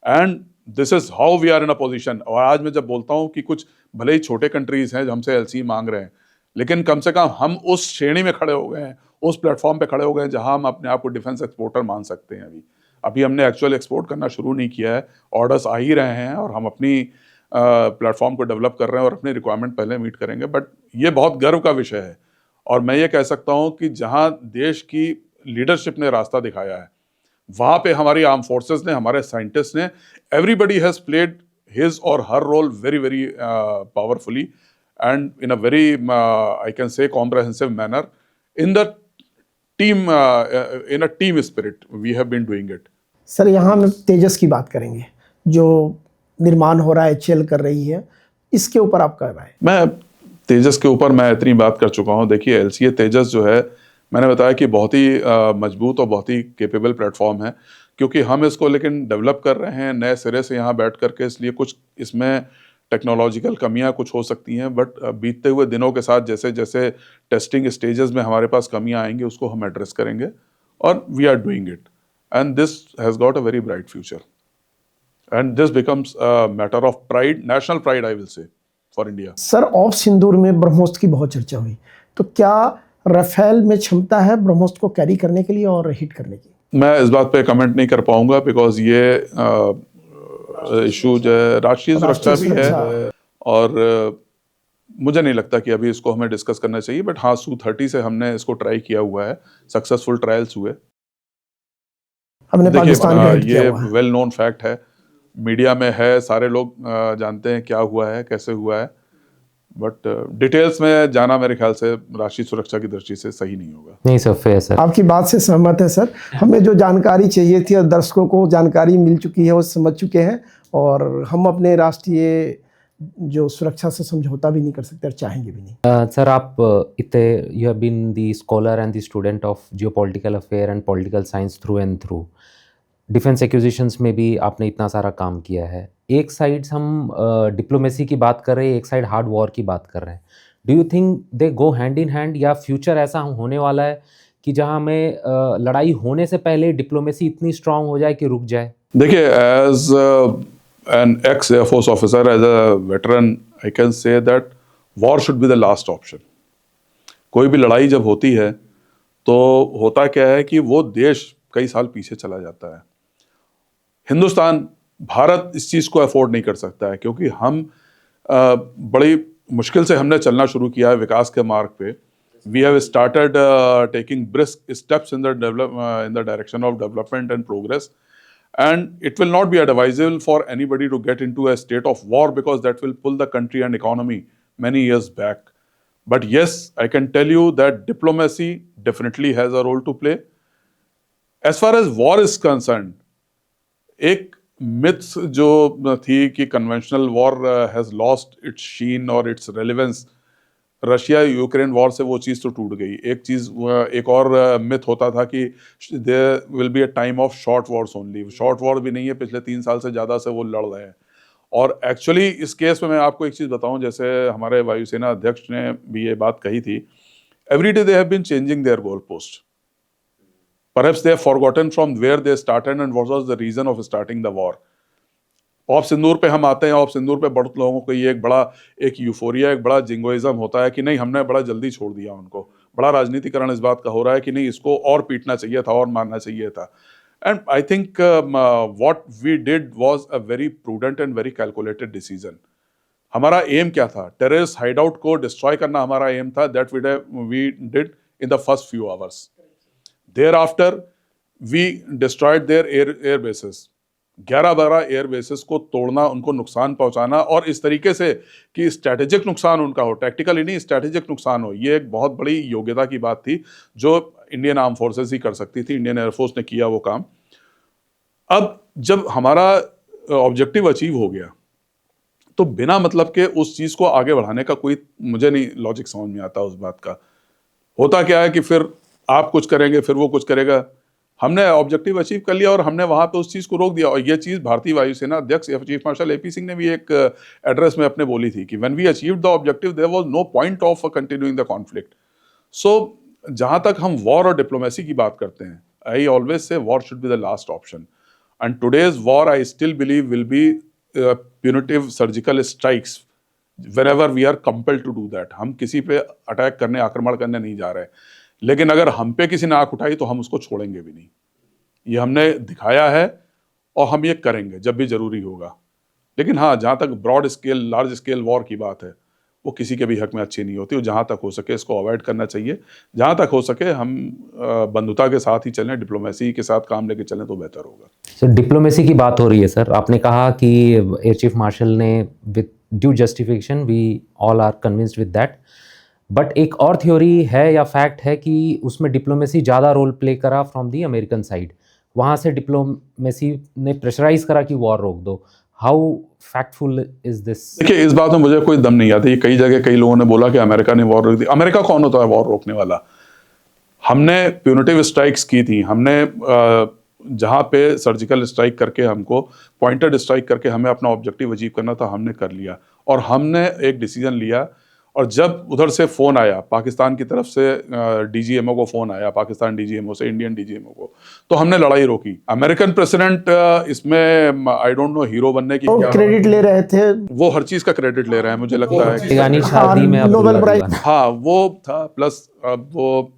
and this is how we are in a position। और आज मैं जब बोलता हूँ कि कुछ भले ही छोटे कंट्रीज हैं जो हमसे LC मांग रहे हैं, लेकिन कम से कम हम उस श्रेणी में खड़े हो गए हैं, उस प्लेटफॉर्म पे खड़े हो गए हैं जहां हम अपने आप को डिफेंस एक्सपोर्टर मान सकते हैं। अभी हमने एक्चुअल एक्सपोर्ट करना शुरू नहीं किया है, ऑर्डर्स आ ही रहे हैं और हम अपनी प्लेटफॉर्म को डेवलप कर रहे हैं और अपनी रिक्वायरमेंट पहले मीट करेंगे। बट ये बहुत गर्व का विषय है और मैं ये कह सकता हूँ कि जहाँ देश की लीडरशिप ने रास्ता दिखाया है वहाँ पे हमारी आर्म फोर्सेस ने, हमारे साइंटिस्ट ने, everybody has played his or her role very very powerfully and in a very I can say comprehensive manner in the team, in a team spirit we have been doing it. Sir यहाँ हम तेजस की बात करेंगे जो निर्माण हो रहा है, HAL कर रही है, इसके ऊपर आपका राय? मैं तेजस के ऊपर मैं इतनी बात कर चुका हूँ। देखिए LCA तेजस जो है, मैंने बताया कि बहुत ही मजबूत और बहुत ही केपेबल प्लेटफॉर्म है, क्योंकि हम इसको लेकिन डेवलप कर रहे हैं नए सिरे से यहाँ बैठ करके, इसलिए कुछ इसमें टेक्नोलॉजिकल कमियां कुछ हो सकती हैं, बट बीतते हुए दिनों के साथ जैसे जैसे टेस्टिंग स्टेजेस में हमारे पास कमियां आएंगी उसको हम एड्रेस करेंगे और we are doing it and this has got a very bright future and this becomes a matter of pride, national pride I will say for India. Sir op Sindoor में ब्रह्मोस्त्र की बहुत चर्चा हुई, तो क्या राफेल में क्षमता है ब्रह्मोस्त्र को कैरी करने के लिए और हिट करने की? मैं इस बात पे कमेंट नहीं कर पाऊंगा बिकॉज ये इशू जो है राष्ट्रीय सुरक्षा भी है और मुझे नहीं लगता कि अभी इसको हमें डिस्कस करना चाहिए। बट हाँ, Su-30 से हमने इसको ट्राई किया हुआ है, सक्सेसफुल ट्रायल्स हुए। हमने पाकिस्तान में हिट किया ये हुआ है, वेल नोन फैक्ट है, मीडिया में है, सारे लोग जानते हैं क्या हुआ है, कैसे हुआ है, बट डिटेल्स में जाना मेरे ख्याल से राष्ट्रीय सुरक्षा की दृष्टि से सही नहीं होगा। नहीं सर, फेयर सर, आपकी बात से सहमत है सर। हमें जो जानकारी चाहिए थी और दर्शकों को जानकारी मिल चुकी है, वो समझ चुके हैं और हम अपने राष्ट्रीय जो सुरक्षा से समझौता भी नहीं कर सकते और चाहेंगे भी नहीं। सर आप इतने you have been the scholar and the student of geopolitical affair and political science through and through. Defence acquisitions में भी आपने इतना सारा काम किया है। एक साइड हम डिप्लोमेसी की बात कर रहे हैं, एक साइड हार्ड वॉर की बात कर रहे हैं। Do you think they go hand in hand या फ्यूचर ऐसा होने वाला है कि जहां में लड़ाई होने से पहले डिप्लोमेसी इतनी स्ट्रांग हो जाए कि रुक जाए? देखिए, as an ex-Air Force officer, as a veteran, I can say that war should be the last option. कोई भी लड़ाई जब होती है तो होता क्या है कि वो देश कई साल पीछे चला जाता है। हिंदुस्तान, भारत इस चीज़ को अफोर्ड नहीं कर सकता है, क्योंकि हम बड़ी मुश्किल से हमने चलना शुरू किया है विकास के मार्ग पे। We have started taking brisk steps in the direction of development and progress, and it will not be advisable for anybody to get into a state of war, because that will pull the country and economy many years back. But yes, I can tell you that diplomacy definitely has a role to play. As far as war is concerned, एक myth जो थी कि conventional war has lost its sheen or its relevance, Russia Ukraine war से वो चीज़ तो टूट गई। एक और मिथ होता था कि there will be a time of short wars only. Short war भी नहीं है, पिछले 3 साल से ज़्यादा से वो लड़ रहे हैं। और एक्चुअली इस केस में मैं आपको एक चीज़ बताऊं, जैसे हमारे वायुसेना अध्यक्ष ने भी ये बात कही थी, every day they have been changing their goal post. Perhaps they have forgotten from where they started and what was the reason of starting the war. Op Sindoor पे हम आते हैं, ऑफ सिंदूर पे बहुत लोगों को ये एक यूफोरिया, एक बड़ा जिंगोइज्म होता है कि नहीं, हमने बड़ा जल्दी छोड़ दिया उनको। बड़ा राजनीतिकरण इस बात का हो रहा है कि नहीं, इसको और पीटना चाहिए था और मारना चाहिए था। And I think what we did was a very prudent and very calculated decision. हमारा एम क्या था? टेररिस्ट हाइडआउट को डिस्ट्रॉय करना हमारा एम था। That we did in the first few hours. Thereafter we destroyed their air bases. 11-12 air bases को तोड़ना, उनको नुकसान पहुंचाना, और इस तरीके से कि स्ट्रैटेजिक नुकसान उनका हो, टैक्टिकल ही नहीं, स्ट्रैटेजिक नुकसान हो, ये एक बहुत बड़ी योग्यता की बात थी जो इंडियन आर्म फोर्सेस ही कर सकती थी। इंडियन एयरफोर्स ने किया वो काम। अब जब हमारा ऑब्जेक्टिव अचीव हो गया तो बिना मतलब के उस चीज़ को आगे बढ़ाने का कोई, मुझे नहीं लॉजिक समझ में आता उस बात का। होता क्या है कि फिर आप कुछ करेंगे, फिर वो कुछ करेगा। हमने ऑब्जेक्टिव अचीव कर लिया और हमने वहां पे उस चीज को रोक दिया। और ये चीज भारतीय वायुसेना अध्यक्ष चीफ मार्शल एपी सिंह ने भी एक एड्रेस में अपने बोली थी कि when we achieved the objective there was no point of continuing the conflict. So जहां तक हम वॉर और डिप्लोमेसी की बात करते हैं, I always say war should be the last option. And today's war I still believe will be punitive surgical strikes whenever we are compelled to do that. हम किसी पे अटैक करने, आक्रमण करने नहीं जा रहे, लेकिन अगर हम पे किसी ने आंख उठाई तो हम उसको छोड़ेंगे भी नहीं। ये हमने दिखाया है और हम ये करेंगे जब भी जरूरी होगा। लेकिन हाँ, जहाँ तक broad scale, large scale war की बात है, वो किसी के भी हक में अच्छी नहीं होती। और जहाँ तक हो सके इसको अवॉइड करना चाहिए। जहाँ तक हो सके हम बंधुता के साथ ही चलें, डिप्लोमेसी के साथ काम लेके चलें तो बेहतर होगा। सर, डिप्लोमेसी की बात हो रही है सर, आपने कहा कि एयर चीफ मार्शल ने with due justification, we all are convinced with that, but एक और थ्योरी है या फैक्ट है कि उसमें डिप्लोमेसी ज़्यादा रोल प्ले करा फ्रॉम दी अमेरिकन साइड। वहाँ से डिप्लोमेसी ने प्रेशराइज करा कि वॉर रोक दो। How factful is this? देखिए, इस बात में मुझे कोई दम नहीं आता। ये कई जगह कई लोगों ने बोला कि अमेरिका ने वॉर रोक दी। अमेरिका कौन होता है वॉर रोकने वाला? हमने प्यूनिटिव स्ट्राइक्स की थी। हमने जहाँ पे सर्जिकल स्ट्राइक करके, हमको पॉइंटेड स्ट्राइक करके हमें अपना ऑब्जेक्टिव अचीव करना था, हमने कर लिया। और हमने एक डिसीजन लिया, और जब उधर से फ़ोन आया, पाकिस्तान की तरफ से डीजीएमओ को फ़ोन आया, पाकिस्तान डीजीएमओ से इंडियन डीजीएमओ को, तो हमने लड़ाई रोकी। अमेरिकन प्रेसिडेंट इसमें आई डोंट नो हीरो बनने की क्या क्रेडिट ले रहे थे, वो हर चीज़ का क्रेडिट ले रहे हैं, मुझे लगता है। यानी शादी में नोबेल प्राइज, हाँ वो था। प्लस वो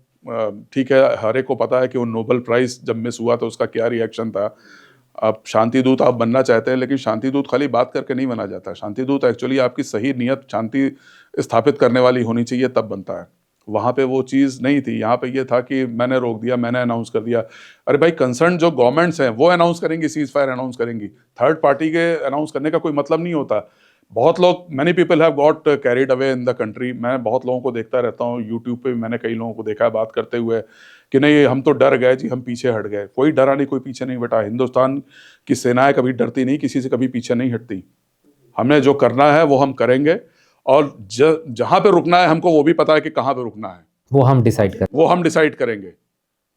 ठीक है, हर एक को पता है कि वो नोबेल प्राइज जब मिस हुआ तो उसका क्या रिएक्शन था। आप शांति दूत आप बनना चाहते हैं, लेकिन शांति दूत खाली बात करके नहीं बना जाता। शांति दूत एक्चुअली आपकी सही नियत शांति स्थापित करने वाली होनी चाहिए, तब बनता है। वहाँ पे वो चीज़ नहीं थी। यहाँ पे ये था कि मैंने रोक दिया, मैंने अनाउंस कर दिया। अरे भाई, कंसर्न जो गवर्नमेंट्स हैं वो अनाउंस करेंगी, सीज फायर अनाउंस करेंगी। थर्ड पार्टी के अनाउंस करने का कोई मतलब नहीं होता। बहुत लोग, many people have got carried away in the country. मैं बहुत लोगों को देखता रहता हूँ, यूट्यूब पे मैंने कई लोगों को देखा है बात करते हुए कि नहीं, हम तो डर गए जी, हम पीछे हट गए। कोई डरा नहीं, कोई पीछे नहीं हटा। हिंदुस्तान की सेनाएं कभी डरती नहीं, किसी से कभी पीछे नहीं हटती। हमने जो करना है वो हम करेंगे, और जहाँ पे रुकना है हमको वो भी पता है कि कहाँ पे रुकना है। वो हम डिसाइड करेंगे।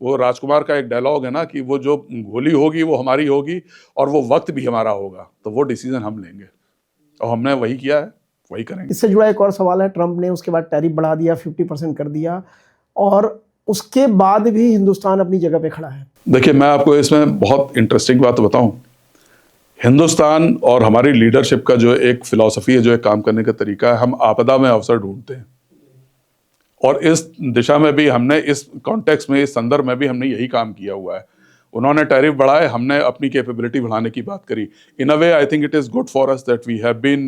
वो राजकुमार का एक डायलॉग है ना कि वो जो गोली होगी वो हमारी होगी और वो वक्त भी हमारा होगा। तो वो डिसीजन हम लेंगे और हमने वही किया है, वही करेंगे। इससे जुड़ा एक और सवाल है, ट्रंप ने उसके बाद टैरिफ बढ़ा दिया, 50% कर दिया, और उसके बाद भी हिंदुस्तान अपनी जगह पे खड़ा है। देखिए, मैं आपको इसमें बहुत इंटरेस्टिंग बात बताऊं। हिंदुस्तान और हमारी लीडरशिप का जो एक फिलॉसफी है, जो एक काम करने का तरीका है, हम आपदा में अवसर ढूंढते हैं। और इस दिशा में भी हमने, इस कॉन्टेक्स्ट में, इस संदर्भ में भी हमने यही काम किया हुआ है। उन्होंने टैरिफ बढ़ाए, हमने अपनी कैपेबिलिटी बढ़ाने की बात करी। In a way I think it is good for us that we have been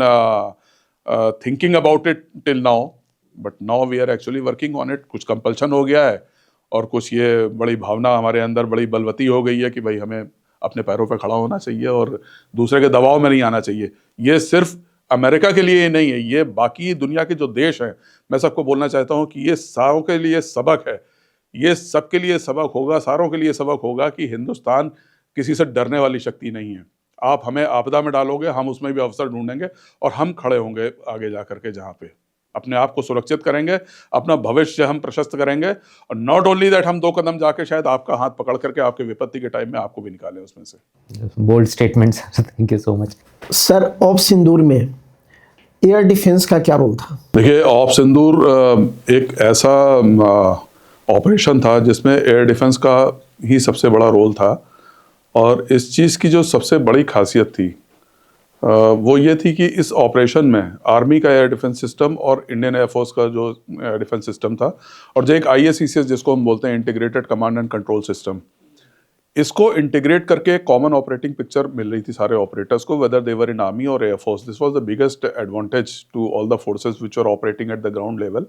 thinking about it till now, but now we are actually working on it. कुछ कंपल्शन हो गया है और कुछ ये बड़ी भावना हमारे अंदर बड़ी बलवती हो गई है कि भाई हमें अपने पैरों पर खड़ा होना चाहिए और दूसरे के दबाव में नहीं आना चाहिए। ये सिर्फ अमेरिका के लिए नहीं है, ये बाकी दुनिया के जो देश हैं, मैं सबको बोलना चाहता हूँ कि ये सारों के लिए सबक है। ये सबके लिए सबक होगा, सारों के लिए सबक होगा कि हिंदुस्तान किसी से डरने वाली शक्ति नहीं है। आप हमें आपदा में डालोगे, हम उसमें भी अवसर ढूंढेंगे और हम खड़े होंगे आगे जा करके, जहाँ पे अपने आप को सुरक्षित करेंगे, अपना भविष्य हम प्रशस्त करेंगे। और नॉट ओनली दैट, हम 2 कदम जाके शायद आपका हाथ पकड़ करके आपके विपत्ति के टाइम में आपको भी निकालें उसमें से। Bold statements, thank you so much. Sir, op Sindoor में एयर डिफेंस का क्या रोल था? देखिए, ऑप सिंदूर एक ऐसा ऑपरेशन था जिसमें एयर डिफेंस का ही सबसे बड़ा रोल था। और इस चीज़ की जो सबसे बड़ी खासियत थी वो ये थी कि इस ऑपरेशन में आर्मी का एयर डिफेंस सिस्टम और इंडियन एयरफोर्स का जो एयर डिफेंस सिस्टम था, और जो एक IACCS जिसको हम बोलते हैं, integrated command and control system, इसको इंटीग्रेट करके एक कॉमन ऑपरेटिंग पिक्चर मिल रही थी सारे ऑपरेटर्स को, whether they were in army or air force. This was the biggest advantage to all the forces which are operating at the ground level.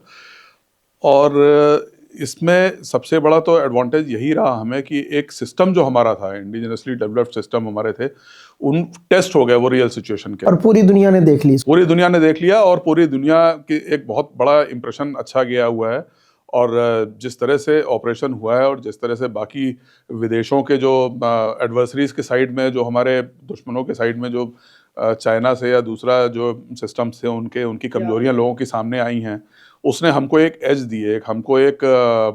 और इसमें सबसे बड़ा तो एडवांटेज यही रहा हमें कि एक सिस्टम जो हमारा था, इंडिजिनसली डेवलप्ड सिस्टम हमारे थे, उन टेस्ट हो गए वो रियल सिचुएशन के। और पूरी दुनिया ने देख ली इसको। पूरी दुनिया ने देख लिया और पूरी दुनिया की एक बहुत बड़ा इंप्रेशन अच्छा गया हुआ है। और जिस तरह से ऑपरेशन हुआ है और जिस तरह से बाकी विदेशों के जो एडवर्सरीज के साइड में, जो हमारे दुश्मनों के साइड में, जो चाइना से या दूसरा जो सिस्टम्स थे, उनकी कमजोरियां लोगों के सामने आई हैं, उसने हमको एक एज दी है, हमको एक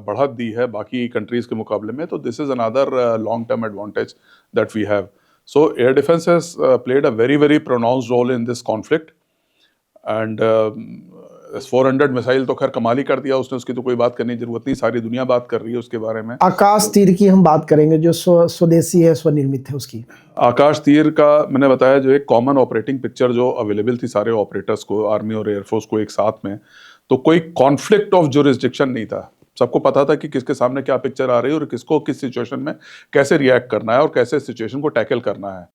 बढ़त दी है बाकी कंट्रीज़ के मुकाबले में। तो this is another long term advantage that we have. So air defence has played a very very pronounced role in this conflict. And S-400 missile तो खैर कमाल ही कर दिया उसने, उसकी तो कोई बात करने की जरूरत नहीं, सारी दुनिया बात कर रही है उसके बारे में। आकाश तीर की हम बात करेंगे, जो स्वदेशी है, स्वनिर्मित है उसकी। आकाश तीर का मैंने बताया, जो एक कॉमन ऑपरेटिंग पिक्चर जो अवेलेबल थी सारे ऑपरेटर्स को, आर्मी और एयरफोर्स को एक साथ में, तो कोई कॉन्फ्लिक्ट ऑफ जुरिस्डिक्शन नहीं था। सबको पता था कि किसके सामने क्या पिक्चर आ रही है और किसको किस सिचुएशन में कैसे रिएक्ट करना है और कैसे सिचुएशन को टैकल करना है।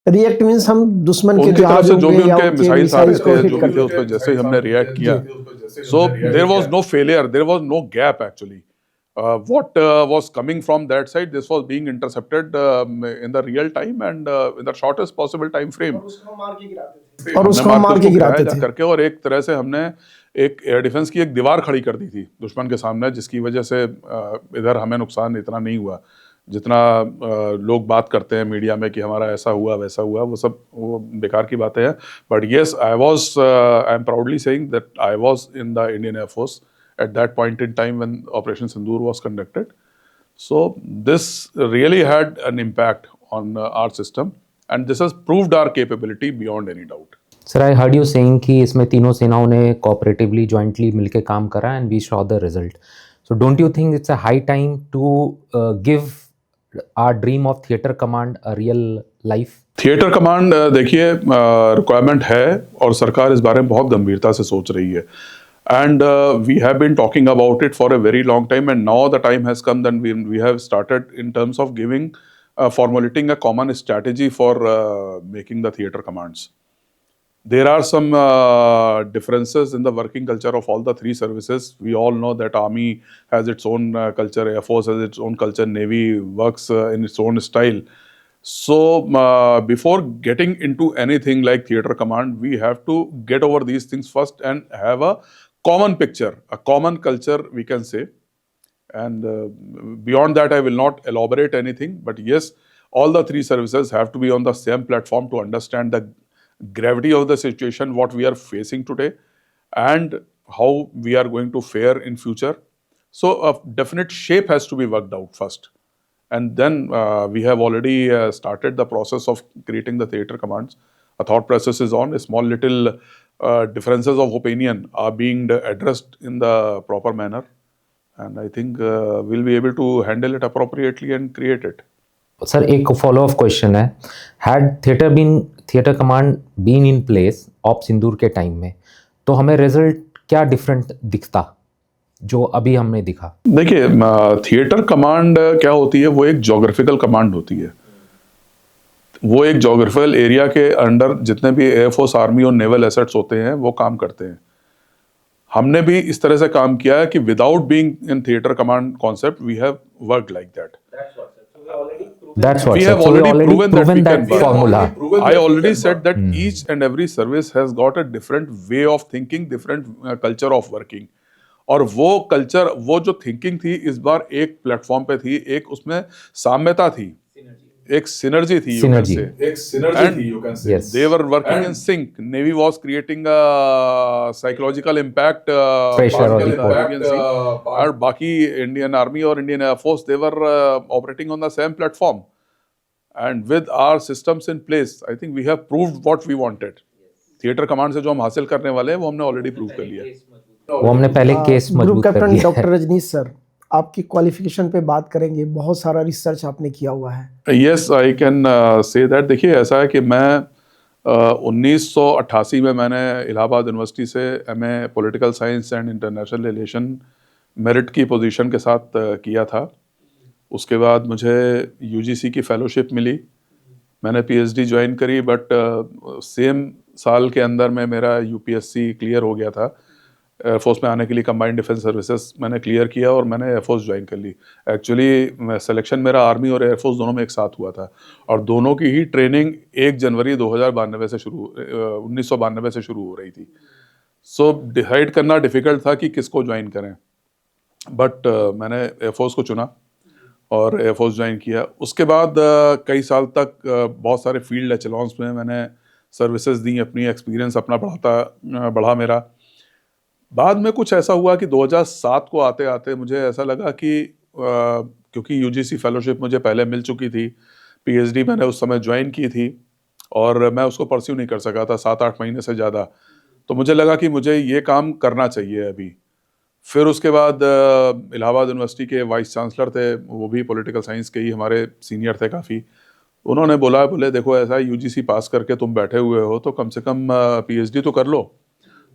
रिएक्ट मींस हम दुश्मन के उनकी तरफ से जो भी उनके मिसाइल्स आ रहे थे, hit जो भी कर थे, उस पर जैसे ही हमने रिएक्ट किया, so there was no failure, there was no gap actually. What was coming from that side, this was being intercepted in the real time and in the shortest possible time frame. और उसको मार के गिराते थे करके, और एक तरह से हमने एक एयर डिफेंस की एक दीवार खड़ी कर दी थी दुश्मन के सामने, जिसकी वजह से इधर हमें नुकसान इतना नहीं हुआ जितना लोग बात करते हैं मीडिया में कि हमारा ऐसा हुआ वैसा हुआ। वो बेकार की बातें हैं। But yes, I am proudly saying that I was in the Indian air force at that point in time when Operation Sindoor was conducted. So this really had an impact on our system and this has proved our capability beyond any doubt. Sir, I heard you saying कि इसमें तीनों सेनाओं ने cooperatively, jointly मिलके काम करा and we saw the result. So don't you think it's a high time to give our dream of theater command a real life? Theatre command देखिए, requirement है और सरकार इस बारे में बहुत गंभीरता से सोच रही है। And we have been talking about it for a very long time, and now the time has come that we have started in terms of giving, formulating a common strategy for making the theater commands. There are some differences in the working culture of all the three services. We all know that Army has its own culture, Air Force has its own culture, Navy works in its own style. So before getting into anything like theater command, we have to get over these things first and have a common picture, a common culture, we can say. And beyond that, I will not elaborate anything. But yes, all the three services have to be on the same platform to understand the gravity of the situation, what we are facing today, and how we are going to fare in future. So a definite shape has to be worked out first. And then we have already started the process of creating the theater commands. A thought process is on. A small little differences of opinion are being addressed in the proper manner. And I think we'll be able to handle it appropriately and create it. Sir एक follow up question है, had theatre command been in place op Sindoor के time में, तो हमें result क्या different दिखता जो अभी हमने दिखा? देखिए, थिएटर कमांड क्या होती है, वो एक जोग्राफिकल कमांड होती है। वो एक जोग्राफिकल एरिया के अंडर जितने भी एयरफोर्स, आर्मी और नेवल एसेट्स होते हैं वो काम करते हैं। हमने भी इस तरह से काम किया है कि without being in theatre command concept we have worked like that. That's what, We sir. have So we already already proven that we that can work. formula. I already said that each and every service has got a different way of thinking, different culture of working. और वो culture, वो जो thinking थी इस बार एक platform पे थी, एक उसमें साम्यता थी, एक सिनर्जी थी, you can Synergy. say. एक synergy And थी, you can say. Yes. They were working in sync. Navy was creating a psychological impact, Pressure part on of the Arabian Sea. और बाकी इंडियन आर्मी और Indian air force, they were operating on the same platform. And with our systems in place, I think we have proved what we wanted. Theatre command से जो हम हासिल करने वाले हैं वो हमने ऑलरेडी प्रूव कर लिया है। वो हमने पहले केस ग्रुप मजबूत कर कैप्टन लिया डॉक्टर है। रजनीश सर, आपकी क्वालिफिकेशन पे बात करेंगे। बहुत सारा रिसर्च आपने किया हुआ है। Yes, I can say that. देखिए, ऐसा है कि मैं 1988 में मैंने इलाहाबाद यूनिवर्सिटी से MA political science and international relation merit की पोजीशन के साथ किया था। उसके बाद मुझे यूजीसी की फेलोशिप मिली, मैंने पीएचडी ज्वाइन करी, बट सेम साल के अंदर में मेरा यूपीएससी क्लियर हो गया था। एयरफोर्स में आने के लिए कंबाइंड डिफेंस सर्विसेज मैंने क्लियर किया और मैंने एयरफोर्स ज्वाइन कर ली। एक्चुअली सिलेक्शन मेरा आर्मी और एयरफोर्स दोनों में एक साथ हुआ था और दोनों की ही ट्रेनिंग 1 जनवरी 1992 से शुरू हो रही थी। सो डिसाइड करना डिफ़िकल्ट था कि किसको ज्वाइन करें, बट मैंने एयरफोर्स को चुना और एयरफोर्स ज्वाइन किया। उसके बाद कई साल तक बहुत सारे फील्ड एचेलॉन्स में मैंने सर्विसेज दी, अपनी एक्सपीरियंस अपना बढ़ा मेरा। बाद में कुछ ऐसा हुआ कि 2007 को आते आते मुझे ऐसा लगा कि क्योंकि यूजीसी फेलोशिप मुझे पहले मिल चुकी थी, पीएचडी मैंने उस समय ज्वाइन की थी और मैं उसको परस्यू नहीं कर सका था 7-8 महीने से ज़्यादा, तो मुझे लगा कि मुझे ये काम करना चाहिए अभी। फिर उसके बाद इलाहाबाद यूनिवर्सिटी के वाइस चांसलर थे, वो भी पॉलिटिकल साइंस के ही हमारे सीनियर थे काफ़ी। उन्होंने बोले देखो, ऐसा यूजीसी पास करके तुम बैठे हुए हो तो कम से कम पीएचडी तो कर लो।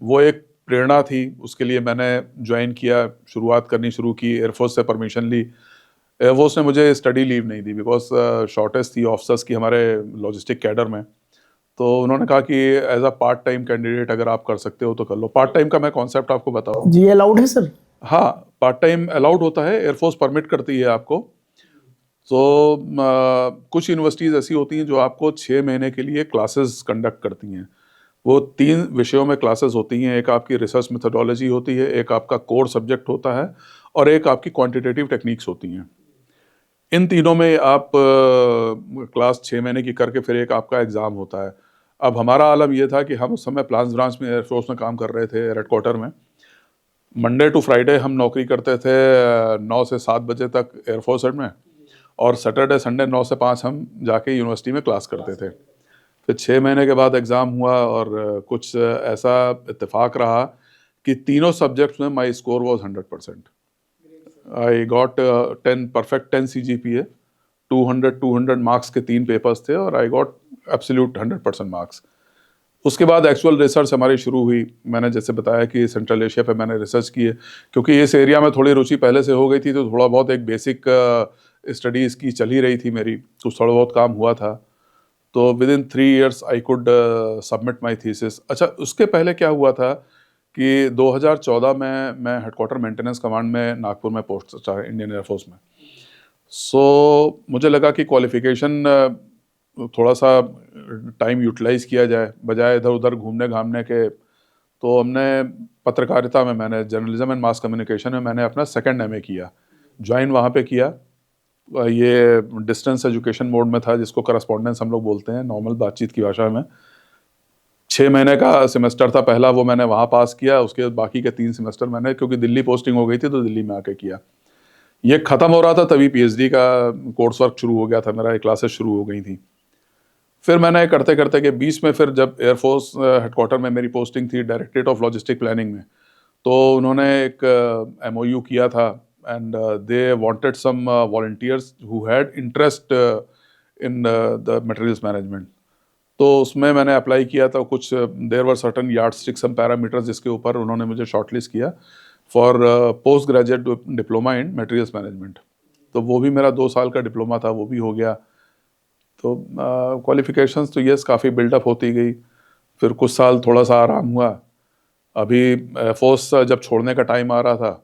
वो एक प्रेरणा थी, उसके लिए मैंने ज्वाइन किया, शुरुआत करनी शुरू की, एयरफोर्स से परमिशन ली। एयरफोर्स ने मुझे स्टडी लीव नहीं दी बिकॉज शॉर्टेज थी ऑफिसर्स की हमारे लॉजिस्टिक कैडर में। तो उन्होंने कहा कि as a part time candidate अगर आप कर सकते हो तो कर लो। पार्ट टाइम का मैं कॉन्सेप्ट आपको बताऊँ। जी, अलाउड है सर? हाँ, पार्ट टाइम अलाउड होता है, एयरफोर्स परमिट करती है आपको। तो कुछ यूनिवर्सिटीज़ ऐसी होती हैं जो आपको 6 महीने के लिए क्लासेस कंडक्ट करती हैं। वो 3 विषयों में क्लासेस होती हैं, एक आपकी रिसर्च मेथोडोलॉजी होती है, एक आपका कोर सब्जेक्ट होता है और एक आपकी क्वांटिटेटिव टेक्निक्स होती हैं। इन तीनों में आप क्लास 6 महीने की करके फिर एक आपका एग्ज़ाम होता है। अब हमारा आलम ये था कि हम उस समय प्लान्स ब्रांच में एयरफोर्स में काम कर रहे थे, हेडक्वार्टर में। मंडे टू फ्राइडे हम नौकरी करते थे 9 से 7 बजे तक एयरफोर्स में, और सैटरडे संडे 9 से 5 हम जाके यूनिवर्सिटी में क्लास करते थे। फिर 6 महीने के बाद एग्ज़ाम हुआ और कुछ ऐसा इत्तेफाक रहा कि तीनों सब्जेक्ट्स में माई score was 100%। I got 10 perfect 10 CGPA, 200 marks के 3 पेपर्स थे और आई गॉट एब्सोल्यूट 100% मार्क्स। उसके बाद एक्चुअल रिसर्च हमारी शुरू हुई। मैंने जैसे बताया कि सेंट्रल एशिया पे मैंने रिसर्च की है, क्योंकि इस एरिया में थोड़ी रुचि पहले से हो गई थी, तो थोड़ा बहुत एक बेसिक स्टडीज़ की चल ही रही थी मेरी, तो थोड़ा बहुत काम हुआ था। तो with in 3 years I could submit my thesis. अच्छा, उसके पहले क्या हुआ था कि 2014 में मैं हेडक्वार्टर मेंटेनेंस कमांड में नागपुर में पोस्ट था इंडियन एयरफोर्स में। सो मुझे लगा कि क्वालिफिकेशन थोड़ा सा टाइम यूटिलाइज़ किया जाए बजाय इधर उधर घूमने घामने के। तो हमने पत्रकारिता में, मैंने जर्नलिज्म एंड मास कम्युनिकेशन में मैंने अपना 2nd MA किया, ज्वाइन वहाँ पे किया। ये डिस्टेंस एजुकेशन मोड में था, जिसको करस्पॉन्डेंस हम लोग बोलते हैं नॉर्मल बातचीत की भाषा में। 6 महीने का सेमेस्टर था पहला, वो मैंने वहाँ पास किया। उसके बाद बाकी के 3 सेमेस्टर मैंने, क्योंकि दिल्ली पोस्टिंग हो गई थी तो दिल्ली में आके किया। ये ख़त्म हो रहा था तभी पीएचडी का कोर्स वर्क शुरू हो गया था मेरा, क्लासेस शुरू हो गई थी। फिर मैंने करते करते के बीच में, फिर जब एयरफोर्स हेडक्वार्टर में मेरी पोस्टिंग थी डायरेक्टरेट ऑफ लॉजिस्टिक प्लानिंग में, तो उन्होंने एक MOU किया था and they wanted some volunteers who had interest in the materials management. तो उसमें मैंने अप्लाई किया था कुछ, there were certain yardsticks and parameters जिसके ऊपर उन्होंने मुझे शॉर्टलिस्ट किया for post graduate diploma in materials management. तो वो भी मेरा 2 साल का डिप्लोमा था, वो भी हो गया। तो क्वालिफिकेशंस तो यस काफ़ी बिल्डअप होती गई। फिर कुछ साल थोड़ा सा आराम हुआ। अभी फोर्स जब छोड़ने का टाइम आ रहा था